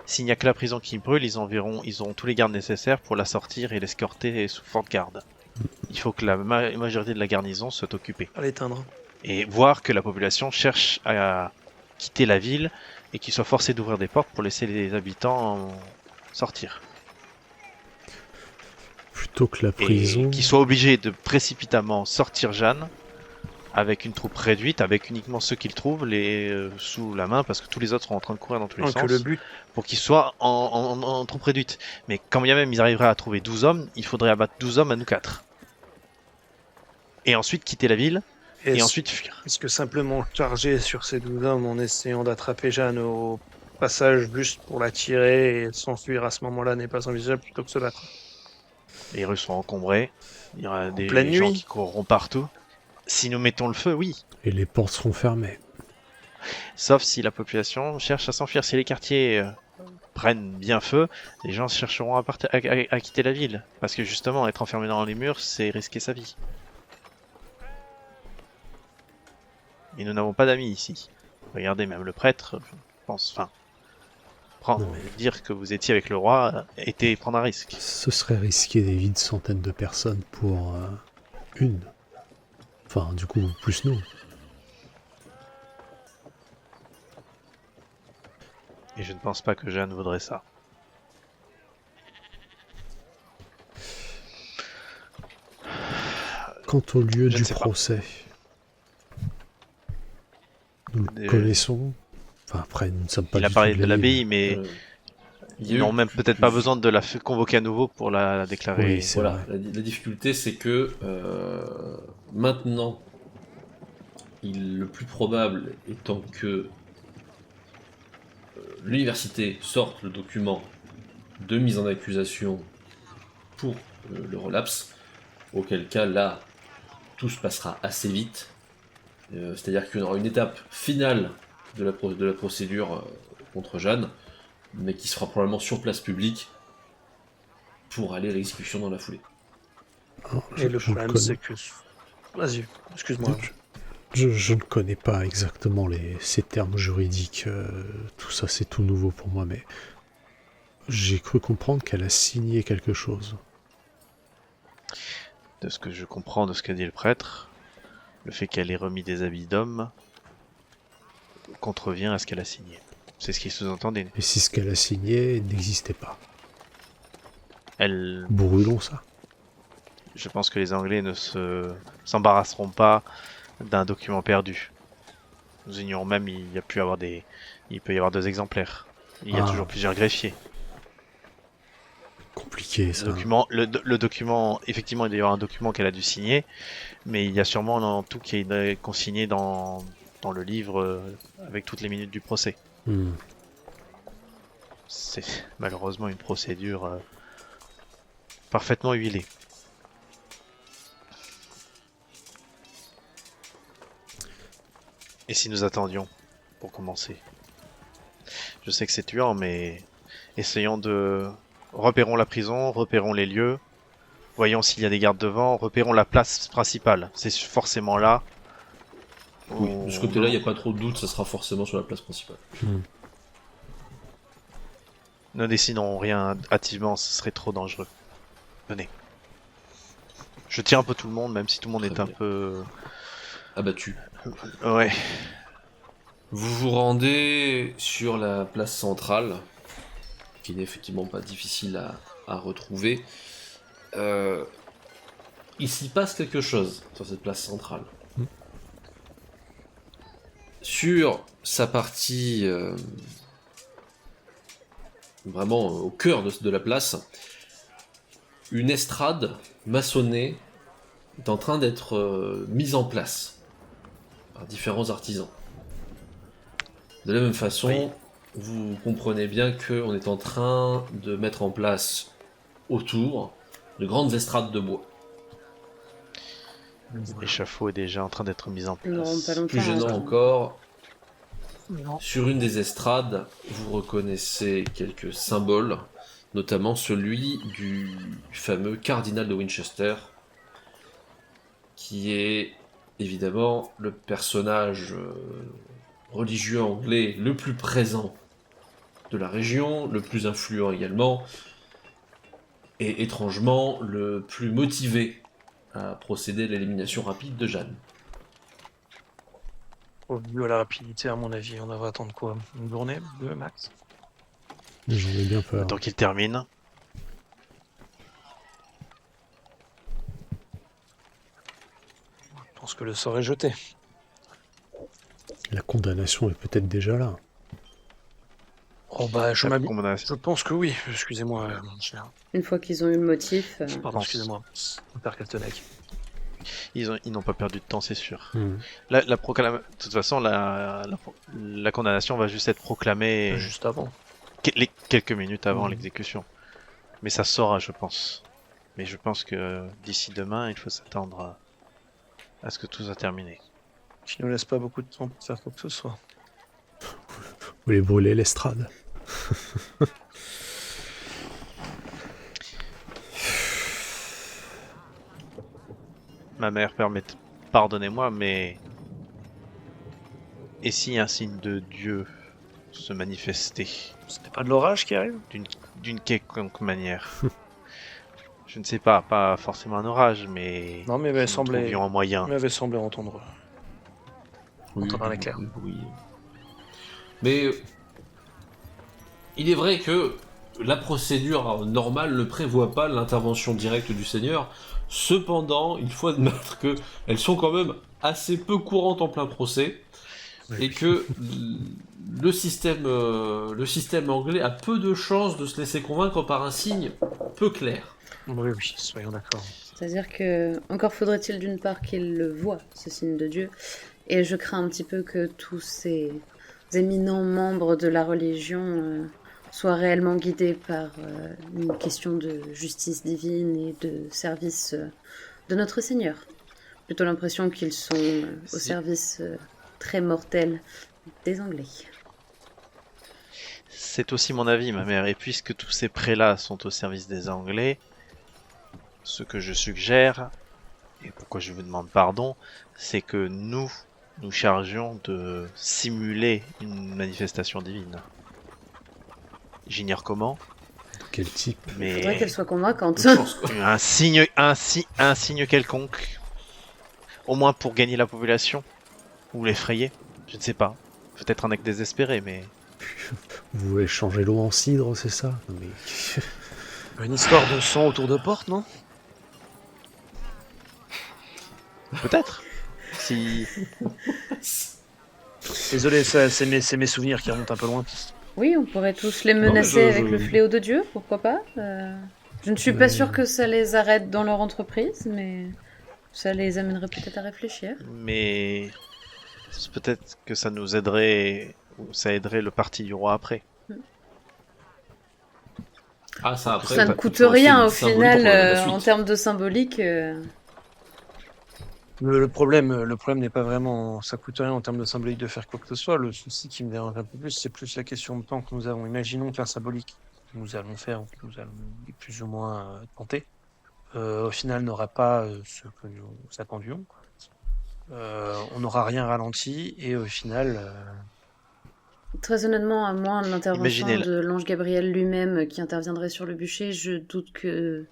s'il n'y a que la prison qui brûle, ils auront tous les gardes nécessaires pour la sortir et l'escorter sous forte garde. Il faut que la majorité de la garnison soit occupée. À l'éteindre. Et voir que la population cherche à quitter la ville et qu'ils soient forcés d'ouvrir des portes pour laisser les habitants sortir. Plutôt que la Et prison. qu'ils soient obligés de précipitamment sortir Jeanne avec une troupe réduite, avec uniquement ceux qu'ils trouvent sous la main, parce que tous les autres sont en train de courir dans tous les Donc sens, le but, pour qu'ils soient en troupe réduite. Mais quand bien même ils arriveraient à trouver 12 hommes, il faudrait abattre 12 hommes à nous 4. Et ensuite quitter la ville, et est-ce ensuite fuir. est-ce que simplement charger sur ces 12 hommes en essayant d'attraper Jeanne au passage juste pour la tirer et s'enfuir à ce moment-là n'est pas envisageable plutôt que se battre? Les rues sont encombrées, il y aura des pleine gens nuit. qui courront partout. Si nous mettons le feu, oui. Et les portes seront fermées. Sauf si la population cherche à s'enfuir. Si les quartiers prennent bien feu, les gens chercheront à quitter la ville. Parce que justement, être enfermé dans les murs, c'est risquer sa vie. Et nous n'avons pas d'amis ici. Regardez, même le prêtre, je pense, dire que vous étiez avec le roi était prendre un risque. Ce serait risquer des vies de centaines de personnes pour une. Enfin, du coup, plus nous. Et je ne pense pas que Jeanne voudrait ça. Quant au lieu Je du ne sais pas. procès, nous le Euh, connaissons. Enfin, après, nous ne sommes pas Il a du parlé tout de la l'abbaye, mais il y a ils n'ont eu même peut-être pas besoin de la convoquer à nouveau pour la déclarer. Oui, c'est Voilà, vrai. la difficulté c'est que maintenant, le plus probable étant que l'université sorte le document de mise en accusation pour le relapse, auquel cas là, tout se passera assez vite. C'est-à-dire qu'il y aura une étape finale de la procédure contre Jeanne, mais qui sera probablement sur place publique pour aller à l'exécution dans la foulée. Alors, Et le je ne problème, connais- c'est que... Vas-y, excuse-moi. je ne connais pas exactement ces termes juridiques. Tout ça, c'est tout nouveau pour moi, mais j'ai cru comprendre qu'elle a signé quelque chose. De ce que je comprends de ce qu'a dit le prêtre, le fait qu'elle ait remis des habits d'homme contrevient à ce qu'elle a signé. C'est ce qui sous-entendait. Et si ce qu'elle a signé n'existait pas, Elle, brûlons ça. je pense que les Anglais ne s'embarrasseront pas d'un document perdu. Nous ignorons même, il peut y avoir 2 exemplaires. Il y a Ah. toujours plusieurs greffiers. Compliqué, ça. Le document, effectivement, il doit y avoir un document qu'elle a dû signer, mais il y a sûrement en tout qui est consigné dans le livre avec toutes les minutes du procès. C'est malheureusement une procédure parfaitement huilée. Et si nous attendions, pour commencer? Je sais que c'est tuant, mais essayons de... Repérons la prison, repérons les lieux, voyons s'il y a des gardes devant, repérons la place principale. C'est forcément là. Oui, de ce côté-là, il n'y a pas trop de doute, ça sera forcément sur la place principale. Ne décidons rien hâtivement, ce serait trop dangereux. Venez. Je tiens un peu tout le monde, même si tout le monde Très est un bien. peu... Abattu. Ouais. Vous vous rendez sur la place centrale, qui n'est effectivement pas difficile à retrouver. Il s'y passe quelque chose sur cette place centrale. Sur sa partie vraiment au cœur de la place, une estrade maçonnée est en train d'être mise en place par différents artisans. De la même façon, Oui. vous comprenez bien qu'on est en train de mettre en place autour de grandes estrades de bois. L'échafaud est déjà en train d'être mis en Ils n'auront pas place. longtemps. Plus gênant hein. encore, Non. sur une des estrades, vous reconnaissez quelques symboles, notamment celui du fameux cardinal de Winchester, qui est évidemment le personnage religieux anglais le plus présent de la région, le plus influent également, et étrangement le plus motivé à procéder à l'élimination rapide de Jeanne. Au vu à la rapidité, à mon avis, on devrait attendre quoi? Une journée, 2 max? J'en ai bien peur. Tant qu'il termine. Je pense que le sort est jeté. La condamnation est peut-être déjà là. Oh bah, je La m'habille. commandation- Je pense que oui. Excusez-moi, mon cher. Une fois qu'ils ont eu le motif, Pardon, pense. excusez-moi. Père Caltenec. Ils n'ont pas perdu de temps, c'est sûr. Hmm. De toute façon, la condamnation va juste être proclamée Juste avant. quelques minutes avant Mhm. l'exécution. Mais ça saura, je pense. Mais je pense que d'ici demain, il faut s'attendre à ce que tout soit terminé. Qui nous laisse pas beaucoup de temps pour faire quoi que ce soit. Vous voulez brûler l'estrade? Ma mère, pardonnez-moi, mais... Et si un signe de Dieu se manifestait C'était pas de l'orage qui arrive? d'une quelconque manière? Je ne sais pas forcément un orage, mais... Non, mais il m'avait si nous semblé. trouvions un moyen. Il m'avait semblé entendre. Entendre un éclair. Oui. Mais il est vrai que la procédure normale ne prévoit pas l'intervention directe du Seigneur. Cependant, il faut admettre qu'elles sont quand même assez peu courantes en plein procès et que le système anglais a peu de chances de se laisser convaincre par un signe peu clair. Oui, oui, soyons d'accord. c'est-à-dire que encore faudrait-il d'une part qu'ils le voient, ce signe de Dieu, et je crains un petit peu que tous ces éminents membres de la religion soient réellement guidés par une question de justice divine et de service de notre Seigneur. Plutôt l'impression qu'ils sont au Si. service très mortel des Anglais. C'est aussi mon avis, ma mère. Et puisque tous ces prélats sont au service des Anglais, ce que je suggère, et pourquoi je vous demande pardon, c'est que nous chargions de simuler une manifestation divine. J'ignore comment, Quel type? Il faudrait mais qu'elle soit convaincante. Je pense que- un signe quelconque, au moins pour gagner la population, ou l'effrayer, je ne sais pas. Peut-être un acte désespéré, mais... Vous voulez changer l'eau en cidre, c'est ça? Non, mais... Une histoire de sang autour de porte, non? Peut-être. Si... Désolé, c'est mes souvenirs qui remontent un peu loin. Oui, on pourrait tous les mais menacer je- avec le fléau de Dieu, pourquoi pas. Je ne suis pas Mais- sûre que ça les arrête dans leur entreprise, mais ça les amènerait peut-être à réfléchir. Mais peut-être que ça nous aiderait, ou ça aiderait le parti du roi après. Ah, ça après. Ça ne bah, coûte tu vois, rien c'est au symbolique final pour la en suite. termes de symbolique. Le problème n'est pas vraiment, ça coûte rien en termes de symbolique de faire quoi que ce soit. Le souci qui me dérange un peu plus, c'est plus la question de temps que nous avons. Imaginons qu'un symbolique que nous allons faire, ou que nous allons plus ou moins tenter, au final n'aura pas ce que nous attendions. On n'aura rien ralenti et au final, Très honnêtement, à moins de l'intervention Imaginez- de l'ange Gabriel lui-même qui interviendrait sur le bûcher, je doute que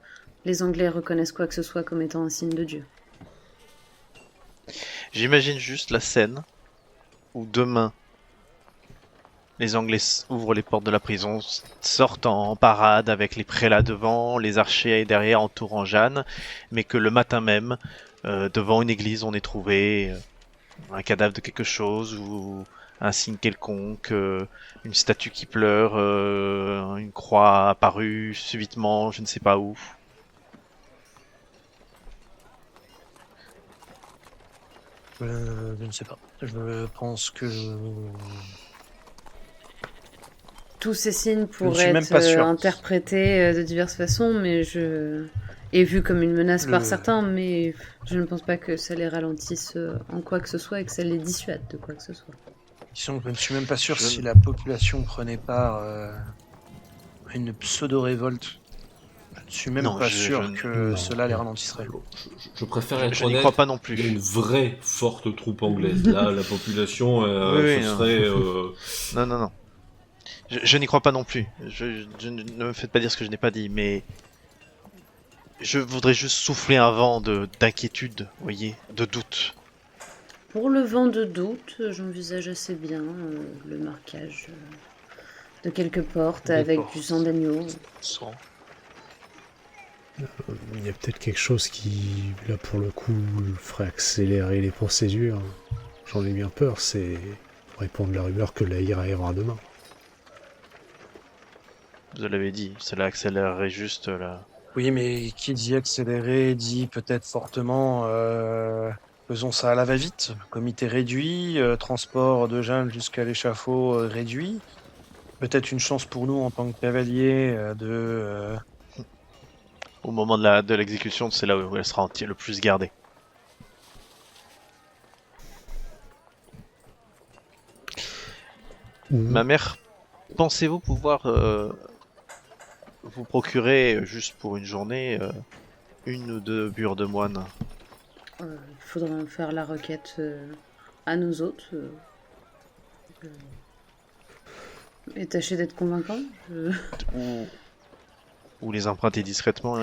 les Anglais reconnaissent quoi que ce soit comme étant un signe de Dieu. J'imagine juste la scène où demain les Anglais ouvrent les portes de la prison, sortent en parade avec les prélats devant, les archers derrière entourant Jeanne, mais que le matin même, devant une église, on ait trouvé un cadavre de quelque chose ou un signe quelconque, une statue qui pleure, une croix apparue subitement, je ne sais pas où. je ne sais pas. Je pense que tous ces signes suis pourraient même être pas sûr. interprétés de diverses façons, mais et vu comme une menace par Le- certains, mais je ne pense pas que ça les ralentisse en quoi que ce soit et que ça les dissuade de quoi que ce soit. Disons que je ne suis même pas sûr Je- si la population prenait part à une pseudo-révolte. Je ne suis même Non, pas je- sûr je- que non. cela les ralentisserait. Je préfère être Je n'y honnête. crois pas non Il y a une plus. vraie forte troupe anglaise. Là, la population, Oui, ce non. serait. Non, non, non. Je n'y crois pas non plus. Ne me faites pas dire ce que je n'ai pas dit, mais je voudrais juste souffler un vent d'inquiétude, vous voyez, de doute. Pour le vent de doute, j'envisage assez bien le marquage de quelques portes Des avec portes. du sang d'agneau. Sans- Il y a peut-être quelque chose qui, là pour le coup, ferait accélérer les procédures. J'en ai bien peur, c'est répondre la rumeur que l'Aïr arrivera demain. Vous l'avez dit, cela accélérerait juste la... Oui, mais qui dit accélérer dit peut-être fortement faisons ça à la va-vite. Comité réduit, transport de Jeanne jusqu'à l'échafaud réduit. Peut-être une chance pour nous en tant que cavaliers Au moment de l'exécution, c'est là où elle sera le plus gardée. Ma mère, pensez-vous pouvoir vous procurer, juste pour une journée, une ou deux bures de moine? Il faudra en faire la requête à nous autres. Et tâcher d'être convaincant. Ou les emprunter discrètement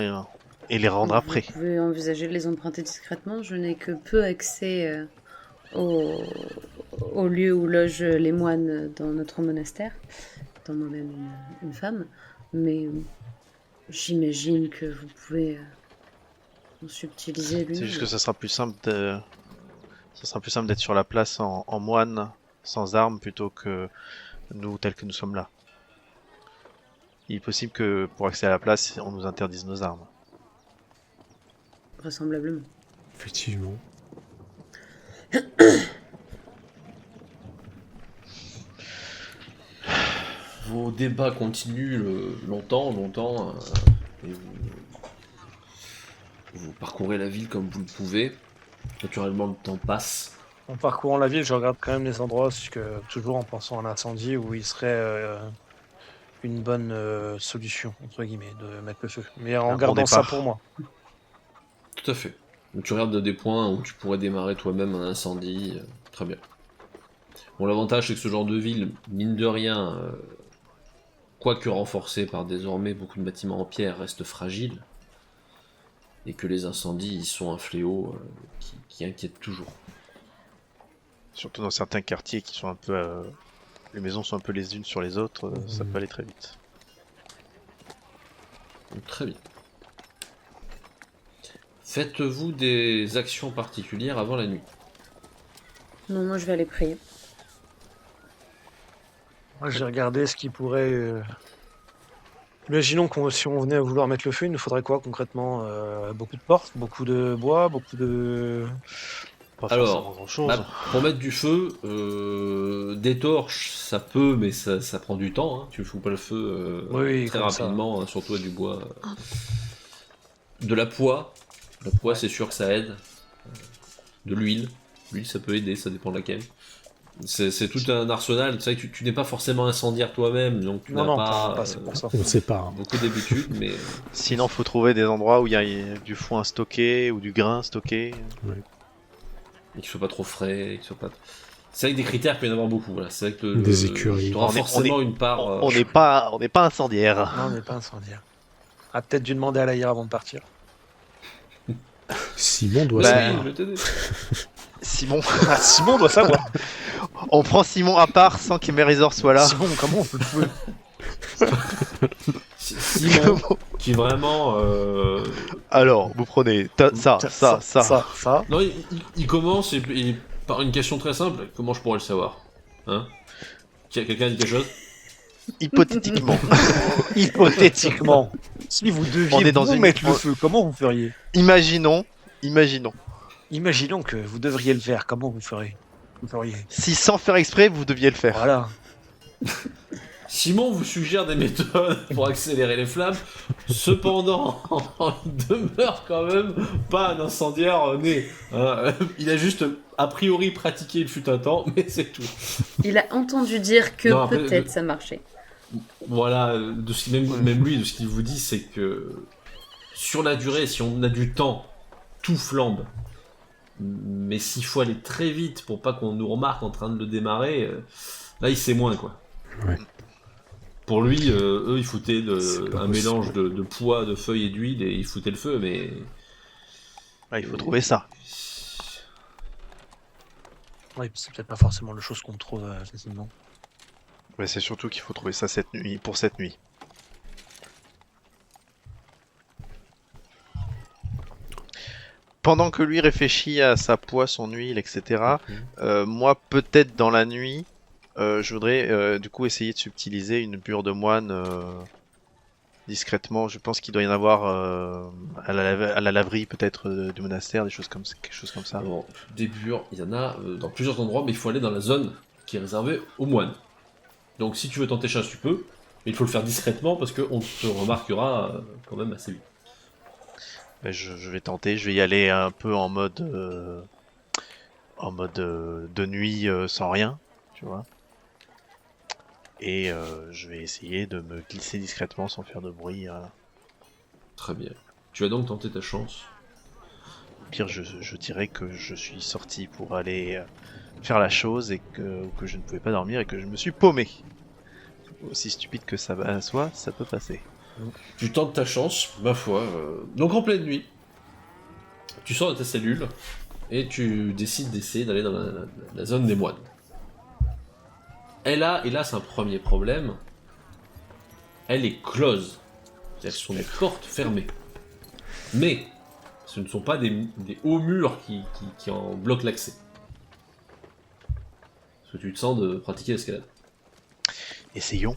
et les rendre après? Vous pouvez envisager de les emprunter discrètement. Je n'ai que peu accès au lieu où logent les moines dans notre monastère, étant moi-même une femme. Mais j'imagine que vous pouvez en subtiliser l'une. C'est juste que ça sera plus simple d'être sur la place en moine, sans armes, plutôt que nous tels que nous sommes là. Il est possible que pour accéder à la place, on nous interdise nos armes. Vraisemblablement. Effectivement. Vos débats continuent longtemps, et vous parcourez la ville comme vous le pouvez. Naturellement, le temps passe. En parcourant la ville, je regarde quand même les endroits, toujours en pensant à l'incendie, où il serait une bonne solution, entre guillemets, de mettre le feu. Mais en Un bon gardant ça départ. pour moi. Tout à fait. Donc, tu regardes des points où tu pourrais démarrer toi-même un incendie. Très bien. Bon, l'avantage, c'est que ce genre de ville, mine de rien, quoique renforcé par désormais beaucoup de bâtiments en pierre, reste fragile. Et que les incendies y sont un fléau qui inquiète toujours. Surtout dans certains quartiers qui sont un peu... les maisons sont un peu les unes sur les autres, ça peut aller très vite. Donc, très bien. Faites-vous des actions particulières avant la nuit? Non, moi je vais aller prier. Moi, j'ai regardé ce qui pourrait. Imaginons si on venait à vouloir mettre le feu, il nous faudrait quoi concrètement? Beaucoup de portes, beaucoup de bois, beaucoup de. Pas Alors, forcément grand-chose. Bah, pour mettre du feu, des torches, ça peut, mais ça prend du temps. Hein. Tu ne fous pas le feu Oui, très comme ça. rapidement, hein, surtout à du bois. De la poix. La poix, c'est sûr que ça aide. De l'huile. L'huile, ça peut aider, ça dépend de laquelle. C'est tout un arsenal. C'est vrai que tu n'es pas forcément incendiaire toi-même, donc tu n'as Non, pas pas, c'est pour ça. On ne sait pas. Hein. beaucoup d'habitude, mais Sinon, faut trouver des endroits où il y a du foin stocké ou du grain stocké. et qu'il soit pas trop frais, qu'il soit pas. C'est vrai que des critères, il peut y en avoir beaucoup. Voilà. C'est vrai que Des écuries. tu auras On est- forcément une part. On n'est pas incendiaire. Non, on n'est pas incendiaire. Ah, peut-être dû demander à l'Aïr avant de partir. Simon doit Bah, savoir. je vais t'aider. Simon, Ah, Simon doit savoir. on prend Simon à part sans qu'Emerizor soit là. Simon, comment on peut le fouer? Simon, qui vraiment. Alors, vous prenez ça. Non, il commence et par une question très simple. Comment je pourrais le savoir? Hein? Quelqu'un dit quelque chose? Hypothétiquement. Hypothétiquement. Si vous On deviez est dans vous une- mettre le feu, comment vous feriez? Imaginons. Imaginons que vous devriez le faire, comment vous feriez? Si sans faire exprès, vous deviez le faire. Voilà. Simon vous suggère des méthodes pour accélérer les flammes. Cependant, il demeure quand même pas un incendiaire né. Hein. Il a juste, a priori, pratiqué il fut un temps, mais c'est tout. Il a entendu dire que Non, après, peut-être ça marchait. Voilà, même lui, de ce qu'il vous dit, c'est que sur la durée, si on a du temps, tout flambe. Mais s'il faut aller très vite pour pas qu'on nous remarque en train de le démarrer, là il sait moins quoi. Ouais. Pour lui, eux ils foutaient C'est pas un possible. mélange de poids, de feuilles et d'huile et ils foutaient le feu, mais. Ah, il faut trouver ça. Oui, c'est peut-être pas forcément le chose qu'on trouve facilement. Mais c'est surtout qu'il faut trouver ça cette nuit, pour cette nuit. Pendant que lui réfléchit à sa poix, son huile, etc., moi, peut-être dans la nuit, je voudrais du coup essayer de subtiliser une bure de moine discrètement. Je pense qu'il doit y en avoir à la laverie peut-être du monastère, quelque chose comme ça. Alors, des bures, il y en a dans plusieurs endroits, mais il faut aller dans la zone qui est réservée aux moines. Donc si tu veux tenter chasse, tu peux, mais il faut le faire discrètement parce qu'on te remarquera quand même assez vite. Mais je vais tenter, je vais y aller un peu en mode de nuit sans rien, tu vois. Et je vais essayer de me glisser discrètement sans faire de bruit. Très bien. Tu vas donc tenter ta chance. Au pire, je dirais que je suis sorti pour aller faire la chose et que je ne pouvais pas dormir et que je me suis paumé. Aussi stupide que ça soit, ça peut passer. Tu tentes ta chance, ma foi. Donc en pleine nuit, tu sors de ta cellule et tu décides d'essayer d'aller dans la zone des moines. Elle a, hélas, un premier problème. Elle est close. C'est-à-dire que ce sont des portes fermées. Mais ce ne sont pas des hauts murs qui en bloquent l'accès. Est-ce que tu te sens de pratiquer l'escalade? Essayons.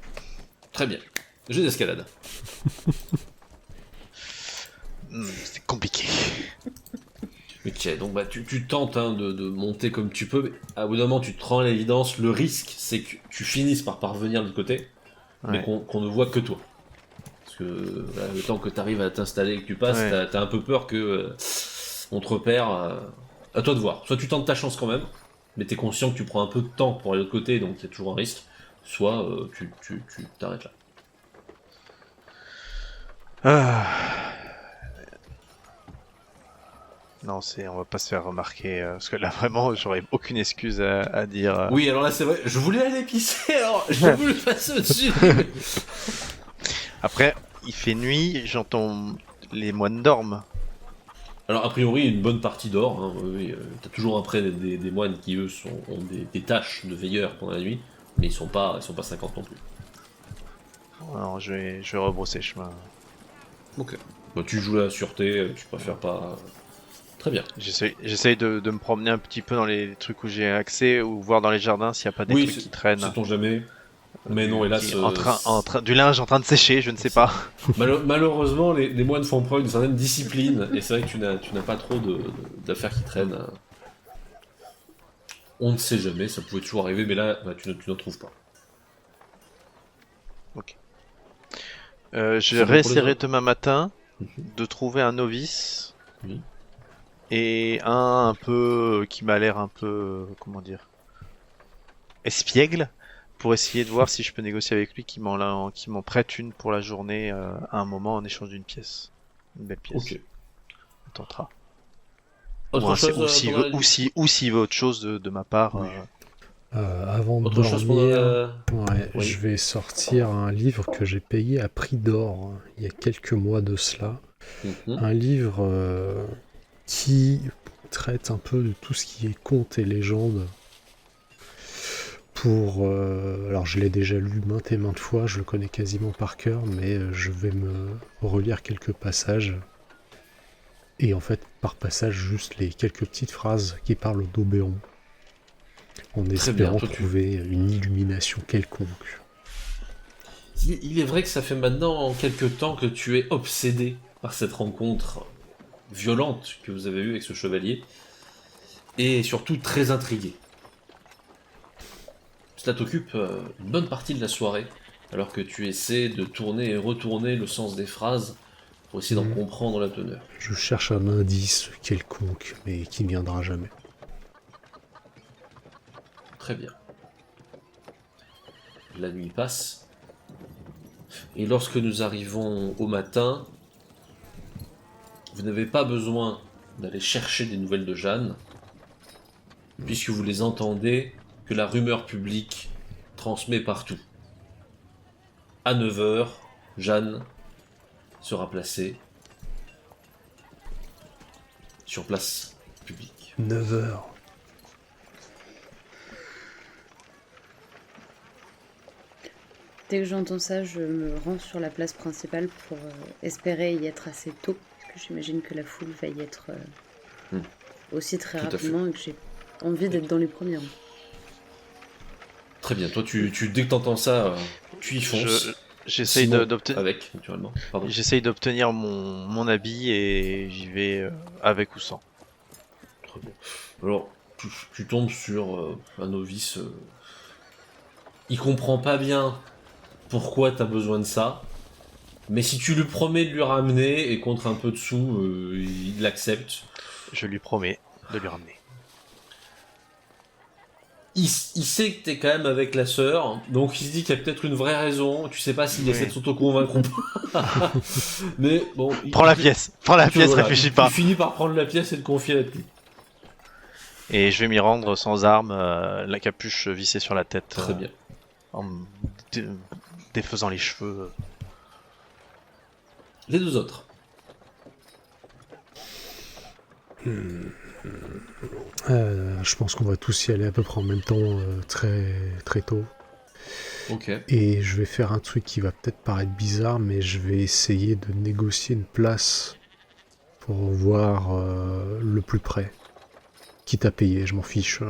Très bien. Jeu d'escalade. C'est compliqué. Ok, donc bah, tu tentes de monter comme tu peux, mais à bout d'un moment tu te rends à l'évidence, le risque c'est que tu finisses par parvenir de l'autre côté, mais Ouais. qu'on ne voit que toi. Parce que le temps que tu arrives à t'installer et que tu passes, Ouais. t'as un peu peur que on te repère. À toi de voir. Soit tu tentes ta chance quand même, mais t'es conscient que tu prends un peu de temps pour aller de l'autre côté, donc il y a toujours un risque. Soit tu t'arrêtes là. Ah. Non, on va pas se faire remarquer, parce que là vraiment j'aurais aucune excuse à dire. Oui, alors là c'est vrai, je voulais aller pisser, alors j'ai voulu passer au-dessus. Après, il fait nuit, j'entends les moines dorment. Alors, a priori, une bonne partie dort. Hein, oui, t'as toujours après des moines qui, eux, ont des tâches de veilleurs pendant la nuit, mais ils sont pas 50 non plus. Alors je vais rebrousser chemin. Ok. Bah, tu joues la sûreté, tu préfères pas. Très bien. J'essaye de me promener un petit peu dans les trucs où j'ai accès, ou voir dans les jardins s'il n'y a pas des Oui, trucs qui traînent. sait-on jamais. Mais non, hélas. Du linge en train de sécher, je ne sais pas. Malheureusement, les moines font preuve d'une certaine discipline, et c'est vrai que tu n'as pas trop d'affaires qui traînent. On ne sait jamais, ça pouvait toujours arriver, mais là, bah, tu n'en trouves pas. Ok. C'est Je bon pour réessayerai les autres demain matin de trouver un novice. Oui. Et un peu qui m'a l'air un peu, comment dire, espiègle, pour essayer de voir si je peux négocier avec lui qui m'en prête une pour la journée à un moment en échange d'une pièce. Une belle pièce. Ok. On tentera. Autre chose Ou s'il veut autre chose de ma part. Oui. Avant de Autre chose pendant dormir, la... ouais, Oui. je vais sortir un livre que j'ai payé à prix d'or il y a quelques mois de cela. Un livre qui traite un peu de tout ce qui est contes et légendes. Alors je l'ai déjà lu maintes et maintes fois, je le connais quasiment par cœur, mais je vais me relire quelques passages. Et en fait, par passage, juste les quelques petites phrases qui parlent d'Oberon. En espérant bien, trouver une illumination quelconque. Il est vrai que ça fait maintenant quelques temps que tu es obsédé par cette rencontre violente que vous avez eue avec ce chevalier, et surtout très intrigué. Cela t'occupe une bonne partie de la soirée, alors que tu essaies de tourner et retourner le sens des phrases pour essayer d'en Mhm. comprendre la teneur. Je cherche un indice quelconque, mais qui ne viendra jamais. Très bien. La nuit passe, et lorsque nous arrivons au matin, vous n'avez pas besoin d'aller chercher des nouvelles de Jeanne, puisque vous les entendez que la rumeur publique transmet partout. À 9h, Jeanne sera placée sur place publique. 9h. Dès que j'entends ça, je me rends sur la place principale pour espérer y être assez tôt, parce que j'imagine que la foule va y être aussi très Tout à fait. rapidement et que j'ai envie d'être dans les premiers rangs. Très bien, toi dès que t'entends ça, tu y fonces. J'essaye Simon, d'obtenir. avec, naturellement. Pardon. J'essaye d'obtenir mon habit et j'y vais avec ou sans. Très bien. Alors, tu tombes sur un novice. Il comprend pas bien pourquoi t'as besoin de ça, mais si tu lui promets de lui ramener et contre un peu de sous, il l'accepte. Je lui promets de lui ramener. Il sait que t'es quand même avec la sœur, donc il se dit qu'il y a peut-être une vraie raison. Tu sais pas s'il Oui. essaie de s'auto-convaincre ou pas. Mais bon. Prends la pièce, Voilà, réfléchis pas. Il finit par prendre la pièce et te confier la clé. Et je vais m'y rendre sans arme, la capuche vissée sur la tête. Très bien. En me défaisant les cheveux. Les deux autres. Je pense qu'on va tous y aller à peu près en même temps, très, très tôt. Ok. Et je vais faire un truc qui va peut-être paraître bizarre, mais je vais essayer de négocier une place pour voir le plus près. Quitte à payer, je m'en fiche.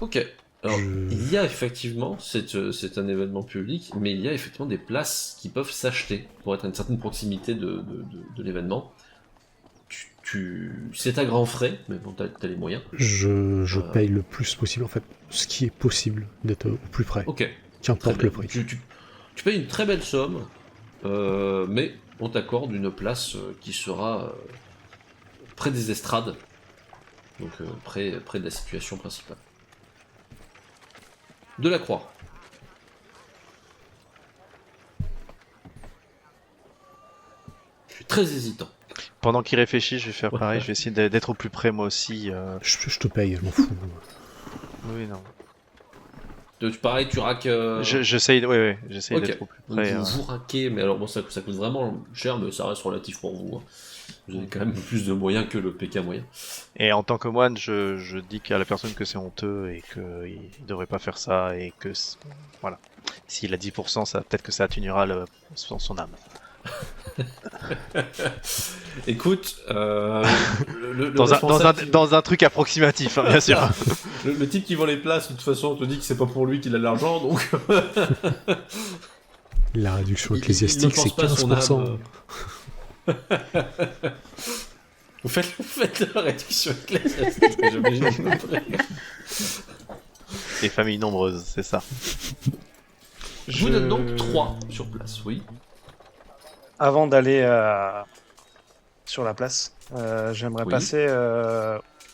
Ok. Alors, Je- il y a effectivement, c'est un événement public, mais il y a effectivement des places qui peuvent s'acheter pour être à une certaine proximité de l'événement. C'est à grands frais, mais bon, t'as les moyens. Je paye le plus possible, en fait, ce qui est possible d'être au plus près. Ok. Qu'importe Très le bien. prix. Tu payes une très belle somme, mais on t'accorde une place qui sera près des estrades, donc près de la situation principale. De la Croix. Je suis très hésitant. Pendant qu'il réfléchit, je vais faire Ouais. pareil, je vais essayer d'être au plus près moi aussi. Je te paye, je m'en fous. Oui, non. Pareil, tu raques. J'essaye j'essaye Ok. d'être au plus Donc près. vous raquez, mais alors bon, ça coûte vraiment cher, mais ça reste relatif pour vous. Hein. Vous avez quand même plus de moyens que le PK moyen. Et en tant que moine, je dis à la personne que c'est honteux et qu'il devrait pas faire ça et que voilà. S'il a 10%, ça peut-être que ça atténuera son âme. Écoute, le Dans responsable un truc approximatif, hein, bien sûr. le type qui vend les places, de toute façon, te dit que c'est pas pour lui qu'il a de l'argent, donc La réduction il ecclésiastique, ne c'est pense pas son 15%. âme. Vous faites la réduction ecclésiastique, j'imagine à peu près. Les familles nombreuses, c'est ça. Vous êtes donc 3 sur place, oui. Avant d'aller sur la place, j'aimerais Oui. passer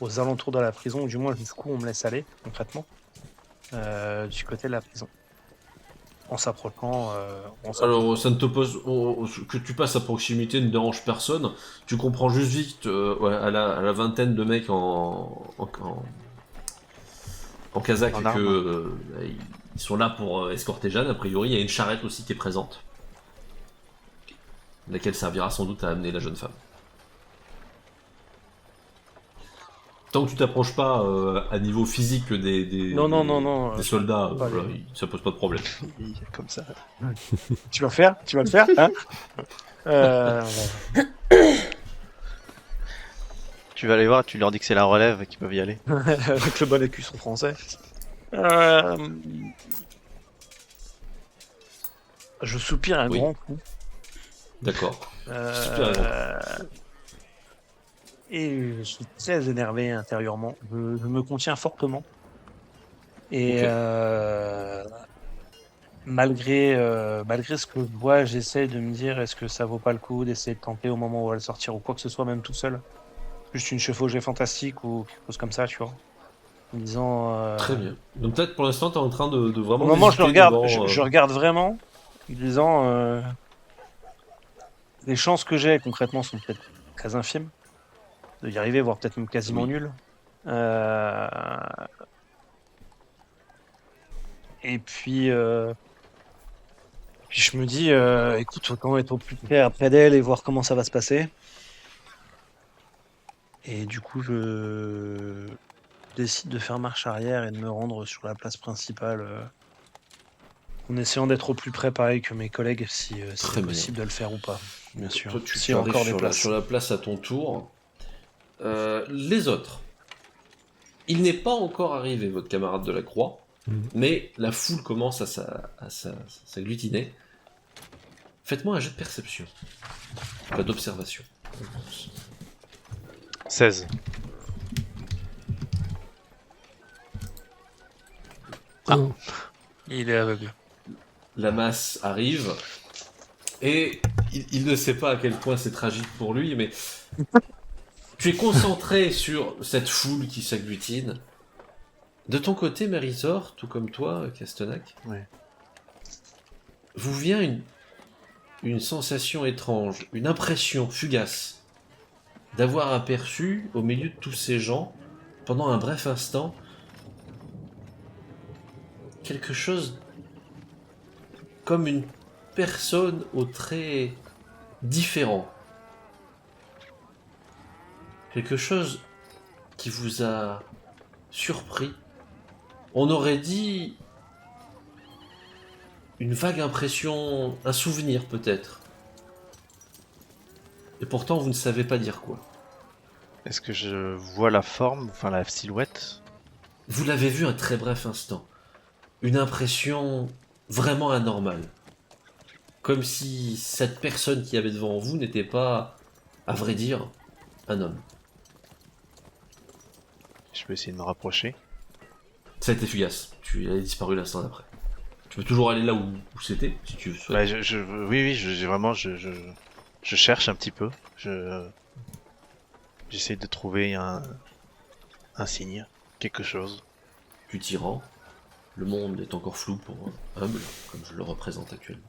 aux alentours de la prison, ou du moins jusqu'où on me laisse aller, concrètement, du côté de la prison. En s'approchant. Alors, ça ne te pose. Que tu passes à proximité ne dérange personne. Tu comprends juste vite, ouais, à la vingtaine de mecs en casaque En que armes. ils sont là pour escorter Jeanne. A priori, il y a une charrette aussi qui est présente, laquelle servira sans doute à amener la jeune femme. Tant que tu t'approches pas à niveau physique des soldats, pas voilà, bien. ça pose pas de problème. Comme ça. Tu vas le faire, hein Tu vas aller voir, tu leur dis que c'est la relève et qu'ils peuvent y aller. Avec le bon écusson français. Je soupire un Oui. grand coup. D'accord. Super énorme. Et je suis très énervé intérieurement. Je me contiens fortement. Et Ok. malgré ce que je vois, j'essaie de me dire est-ce que ça vaut pas le coup d'essayer de tenter au moment où elle va sortir ou quoi que ce soit, même tout seul. Juste une chevauchée fantastique ou quelque chose comme ça, tu vois. En me disant. Très bien. Donc peut-être pour l'instant, tu es en train de vraiment Au moment où je le hésiter regarde, devant, je regarde vraiment, en me disant les chances que j'ai concrètement sont peut-être très infimes de y arriver, voire peut-être même quasiment Oui. nulles. Et puis je me dis, écoute, autant être au plus près après d'elle et voir comment ça va se passer. Et du coup, je décide de faire marche arrière et de me rendre sur la place principale, en essayant d'être au plus près, pareil que mes collègues, si Très c'est bien. possible de le faire ou pas, bien Donc, sûr. toi, tu S'il y a arrives encore des sur places. sur la place à ton tour. Les autres. Il n'est pas encore arrivé, votre camarade de la Croix, mais la foule commence à s'agglutiner. Faites-moi un jet de perception. Pas d'observation. 16. Un. Il est aveugle. La masse arrive, et il ne sait pas à quel point c'est tragique pour lui, mais tu es concentré sur cette foule qui s'agglutine. De ton côté, Mérisor, tout comme toi, Castenac, Ouais. vous vient une sensation étrange, une impression fugace d'avoir aperçu, au milieu de tous ces gens, pendant un bref instant, quelque chose comme une personne aux traits différents. Quelque chose qui vous a surpris. On aurait dit une vague impression, un souvenir peut-être. Et pourtant vous ne savez pas dire quoi. Est-ce que je vois la forme, enfin la silhouette? Vous l'avez vu un très bref instant. Une impression vraiment anormale. Comme si cette personne qui avait devant vous n'était pas, à vrai dire, un homme. Je peux essayer de me rapprocher. Ça a été fugace. Tu as disparu l'instant d'après. Tu peux toujours aller là où c'était, si tu veux. Bah, oui, j'ai vraiment, je cherche un petit peu. J'essaie de trouver un signe, quelque chose. Tu t'y rends. Le monde est encore flou pour un humble, comme je le représente actuellement.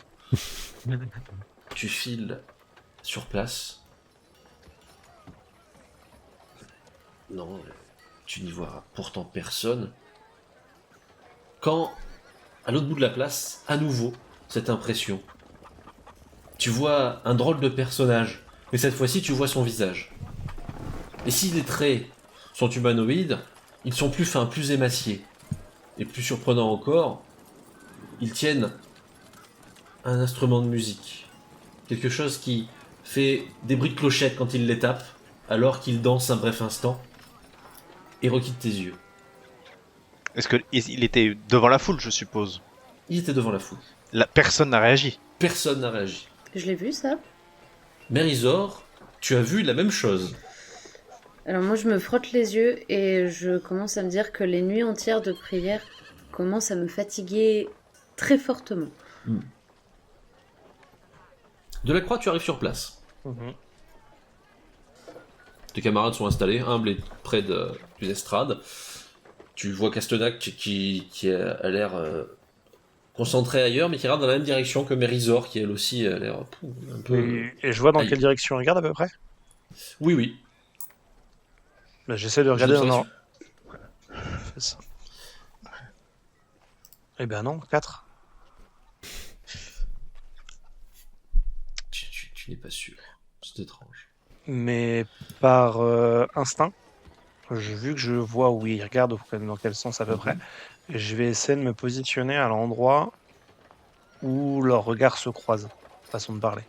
Tu files sur place. Non, tu n'y vois pourtant personne. Quand, à l'autre bout de la place, à nouveau, cette impression. Tu vois un drôle de personnage, mais cette fois-ci tu vois son visage. Et si les traits sont humanoïdes, ils sont plus fins, plus émaciés. Et plus surprenant encore, ils tiennent un instrument de musique. Quelque chose qui fait des bruits de clochette quand ils les tapent, alors qu'ils dansent un bref instant, et requitte tes yeux. Est-ce que il était devant la foule, je suppose? Il était devant la foule. Personne n'a réagi. Personne n'a réagi. Je l'ai vu, ça. Mérisor, tu as vu la même chose. Alors moi, je me frotte les yeux et je commence à me dire que les nuits entières de prière commencent à me fatiguer très fortement. De la Croix, tu arrives sur place. Mhm. Tes camarades sont installés, humbles et près d'une estrade. Tu vois Castenac qui a l'air concentré ailleurs, mais qui regarde dans la même direction que Mérisor, qui elle aussi a l'air un peu... Et je vois dans aïe. quelle direction il regarde à peu près. Oui, oui. Bah, j'essaie de regarder dans Observation. Fais ça. Eh ben non, 4. Tu n'es pas sûr. C'est étrange. Mais par instinct, vu que je vois où il regarde, dans quel sens à peu près, je vais essayer de me positionner à l'endroit où leurs regards se croisent. Façon de parler.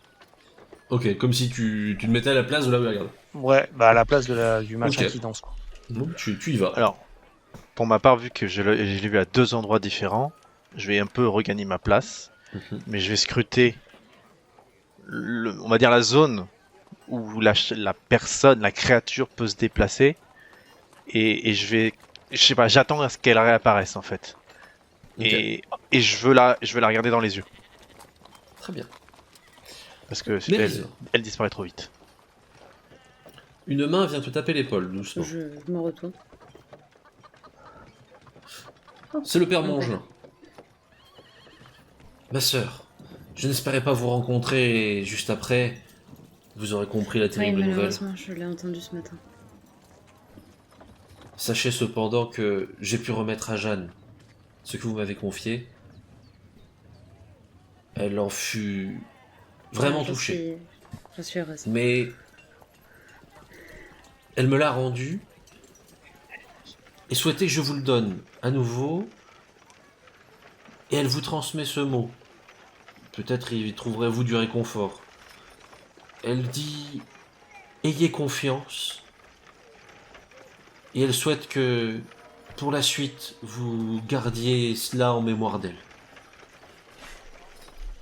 Ok, comme si tu te mettais à la place de là où il regarde. Ouais, bah à la place du machin Ok. qui danse, quoi. Bon, tu y vas. Alors, pour ma part, vu que je l'ai vu à 2 endroits différents, je vais un peu regagner ma place, mais je vais scruter, on va dire la zone où la personne, la créature peut se déplacer, et je sais pas, j'attends à ce qu'elle réapparaisse en fait. et je veux la regarder dans les yeux. Très bien. Parce que Mérisor. elle disparaît trop vite. Une main vient te taper l'épaule, doucement. Je me retourne. C'est le père Ok. Mongelin. Ma sœur, je n'espérais pas vous rencontrer et juste après, vous aurez compris la Oui, terrible nouvelle. malheureusement, je l'ai entendu ce matin. Sachez cependant que j'ai pu remettre à Jeanne ce que vous m'avez confié. Elle en fut vraiment touchée. Je suis heureuse. Mais elle me l'a rendu et souhaitait que je vous le donne à nouveau. Et elle vous transmet ce mot. Peut-être y trouverez-vous du réconfort. Elle dit « Ayez confiance ». Et elle souhaite que, pour la suite, vous gardiez cela en mémoire d'elle.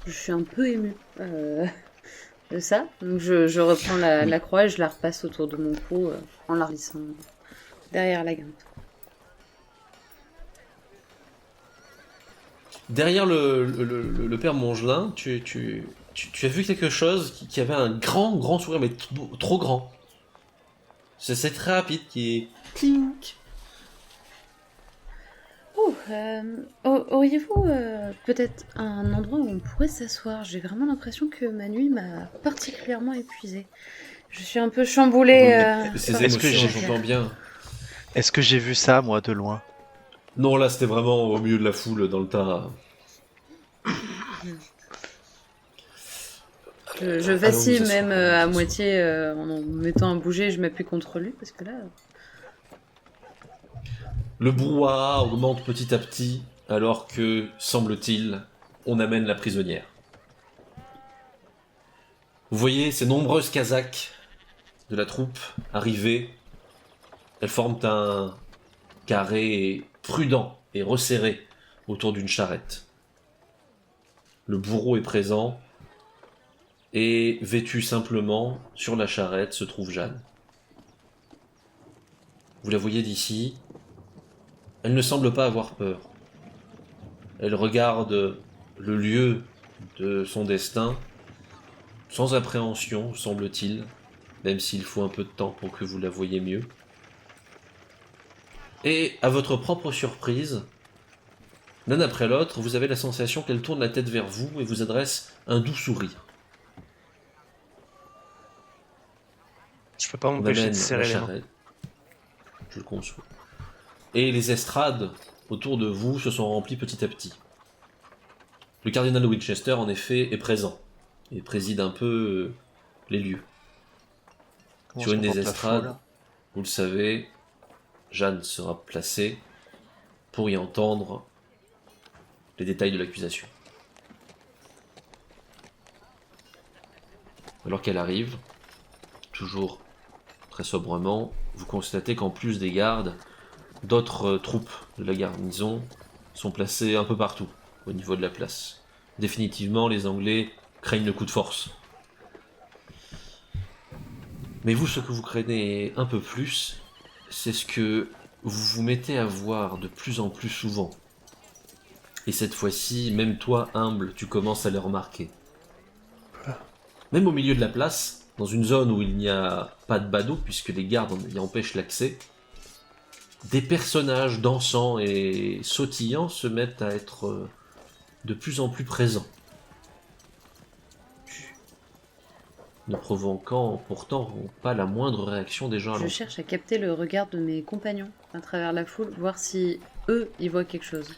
Je suis un peu émue de ça. Donc je reprends la croix et je la repasse autour de mon cou en la glissant derrière la guimpe. Derrière le père Mongelin, tu as vu quelque chose qui avait un grand sourire, mais trop grand. C'est très rapide, qui est... Clink. Auriez-vous peut-être un endroit où on pourrait s'asseoir? J'ai vraiment l'impression que ma nuit m'a particulièrement épuisée. Je suis un peu chamboulée. Ces par- Est-ce que émotions, j'ai- j'entends bien. Est-ce que j'ai vu ça, moi, de loin? Non, là, c'était vraiment au milieu de la foule, dans le tas. Je vacille Allons nous même asseoir, à allons nous moitié en me mettant à bouger, je m'appuie contre lui parce que là. Le brouhaha augmente petit à petit, alors que, semble-t-il, on amène la prisonnière. Vous voyez ces nombreuses Kazakhs de la troupe arriver. Elles forment un carré prudent et resserré autour d'une charrette. Le bourreau est présent, et vêtu simplement, sur la charrette se trouve Jeanne. Vous la voyez d'ici. Elle ne semble pas avoir peur. Elle regarde le lieu de son destin sans appréhension, semble-t-il, même s'il faut un peu de temps pour que vous la voyiez mieux. Et à votre propre surprise, l'un après l'autre, vous avez la sensation qu'elle tourne la tête vers vous et vous adresse un doux sourire. Je peux pas On m'empêcher de amène la serrer les mains. charrette. Je le conçois. Et les estrades autour de vous se sont remplies petit à petit. Le cardinal de Winchester, en effet, est présent et préside un peu les lieux. Comment Sur se une des comporte la estrades, foule? vous le savez, Jeanne sera placée pour y entendre les détails de l'accusation. Alors qu'elle arrive, toujours très sobrement, vous constatez qu'en plus des gardes, d'autres troupes de la garnison sont placées un peu partout au niveau de la place. Définitivement, les Anglais craignent le coup de force. Mais vous, ce que vous craignez un peu plus, c'est ce que vous vous mettez à voir de plus en plus souvent. Et cette fois-ci, même toi, humble, tu commences à le remarquer. Même au milieu de la place, dans une zone où il n'y a pas de badauds, puisque les gardes y empêchent l'accès, des personnages dansant et sautillant se mettent à être de plus en plus présents. Ne provoquant pourtant pas la moindre réaction des gens Je alentours. cherche à capter le regard de mes compagnons à travers la foule, voir si eux y voient quelque chose.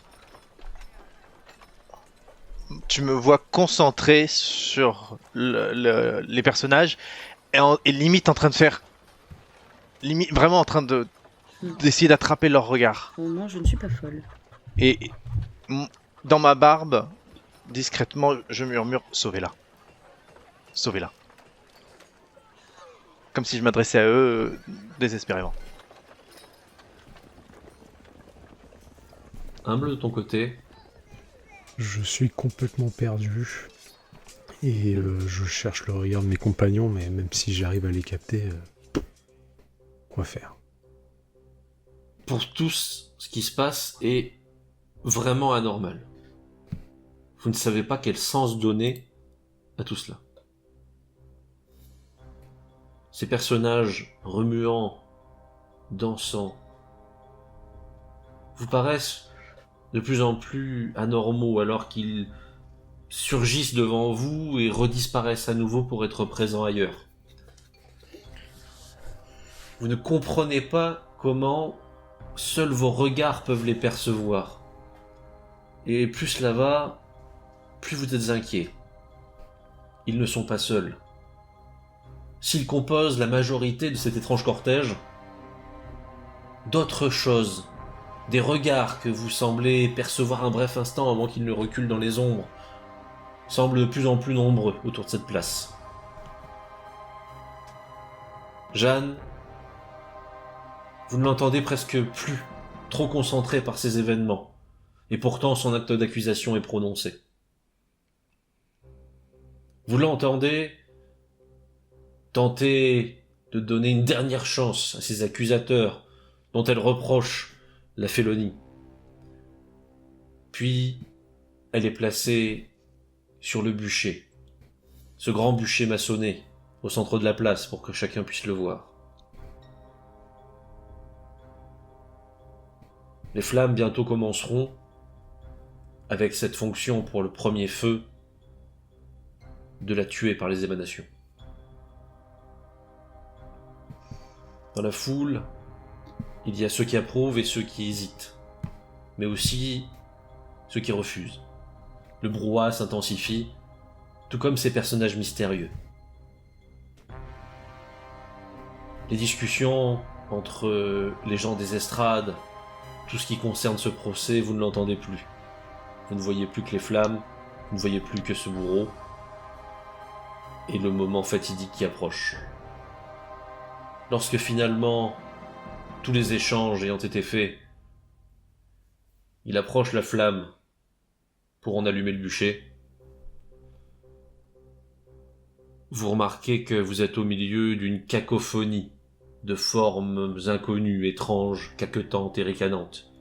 Tu me vois concentré sur les personnages et limite en train de faire... vraiment en train d'essayer d'attraper leur regard. Pour le moment, je ne suis pas folle. Et dans ma barbe, discrètement, je murmure « Sauvez-la. Sauvez-la. » Comme si je m'adressais à eux désespérément. Humble de ton côté, Je suis complètement perdu. Et je cherche le regard de mes compagnons, mais même si j'arrive à les capter, quoi faire? pour tous, ce qui se passe est vraiment anormal. Vous ne savez pas quel sens donner à tout cela. Ces personnages remuants, dansants, vous paraissent de plus en plus anormaux alors qu'ils surgissent devant vous et redisparaissent à nouveau pour être présents ailleurs. Vous ne comprenez pas comment seuls vos regards peuvent les percevoir. Et plus cela va, plus vous êtes inquiets. Ils ne sont pas seuls. S'ils composent la majorité de cet étrange cortège, d'autres choses, des regards que vous semblez percevoir un bref instant avant qu'ils ne reculent dans les ombres, semblent de plus en plus nombreux autour de cette place. Jeanne, vous ne l'entendez presque plus, trop concentré par ces événements, et pourtant son acte d'accusation est prononcé. Vous l'entendez tenter de donner une dernière chance à ses accusateurs dont elle reproche la félonie. Puis, elle est placée sur le bûcher, ce grand bûcher maçonné au centre de la place pour que chacun puisse le voir. Les flammes bientôt commenceront avec cette fonction pour le premier feu de la tuer par les émanations. Dans la foule, il y a ceux qui approuvent et ceux qui hésitent, mais aussi ceux qui refusent. Le brouhaha s'intensifie, tout comme ces personnages mystérieux. Les discussions entre les gens des estrades, tout ce qui concerne ce procès, vous ne l'entendez plus. Vous ne voyez plus que les flammes, vous ne voyez plus que ce bourreau, et le moment fatidique qui approche. Lorsque finalement, tous les échanges ayant été faits, il approche la flamme pour en allumer le bûcher, vous remarquez que vous êtes au milieu d'une cacophonie de formes inconnues, étranges, caquetantes et ricanantes.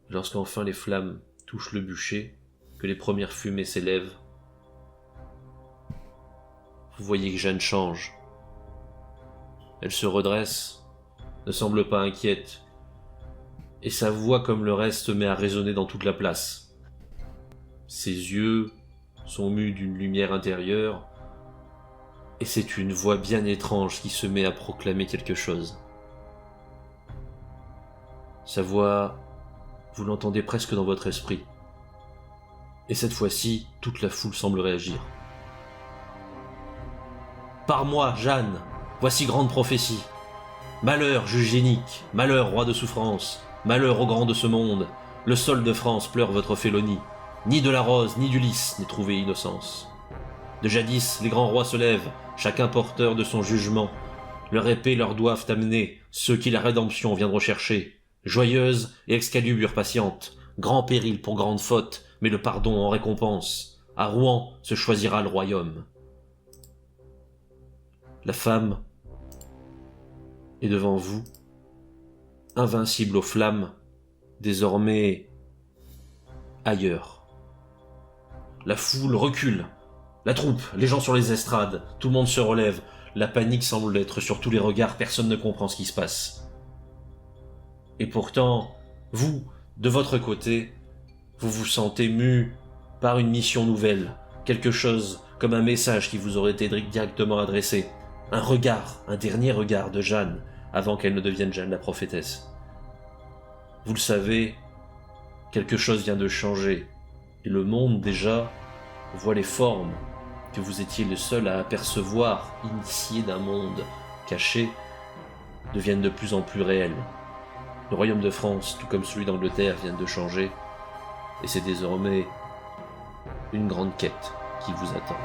Lorsqu'enfin les flammes touchent le bûcher, que les premières fumées s'élèvent, vous voyez que Jeanne change. Elle se redresse, ne semble pas inquiète, et sa voix comme le reste met à résonner dans toute la place. Ses yeux sont mus d'une lumière intérieure, et c'est une voix bien étrange qui se met à proclamer quelque chose. Sa voix, vous l'entendez presque dans votre esprit. Et cette fois-ci, toute la foule semble réagir. Par moi, Jeanne, voici grande prophétie. Malheur, juge génique, malheur, roi de souffrance, malheur au grand de ce monde, le sol de France pleure votre félonie. Ni de la rose, ni du lys n'est trouvé innocence. De jadis, les grands rois se lèvent, chacun porteur de son jugement. Leur épée leur doivent amener ceux qui la rédemption viennent rechercher. Joyeuse et Excalibur patiente, grand péril pour grande faute, mais le pardon en récompense. À Rouen se choisira le royaume. La femme est devant vous, invincible aux flammes, désormais ailleurs. La foule recule, la troupe, les gens sur les estrades, tout le monde se relève, la panique semble être sur tous les regards, personne ne comprend ce qui se passe. Et pourtant, vous, de votre côté, vous vous sentez mu par une mission nouvelle, quelque chose comme un message qui vous aurait été directement adressé, un regard, un dernier regard de Jeanne, avant qu'elle ne devienne Jeanne la prophétesse. Vous le savez, quelque chose vient de changer, et le monde déjà voit les formes que vous étiez le seul à apercevoir, initiés d'un monde caché, deviennent de plus en plus réels. Le royaume de France, tout comme celui d'Angleterre, viennent de changer, et c'est désormais une grande quête qui vous attend.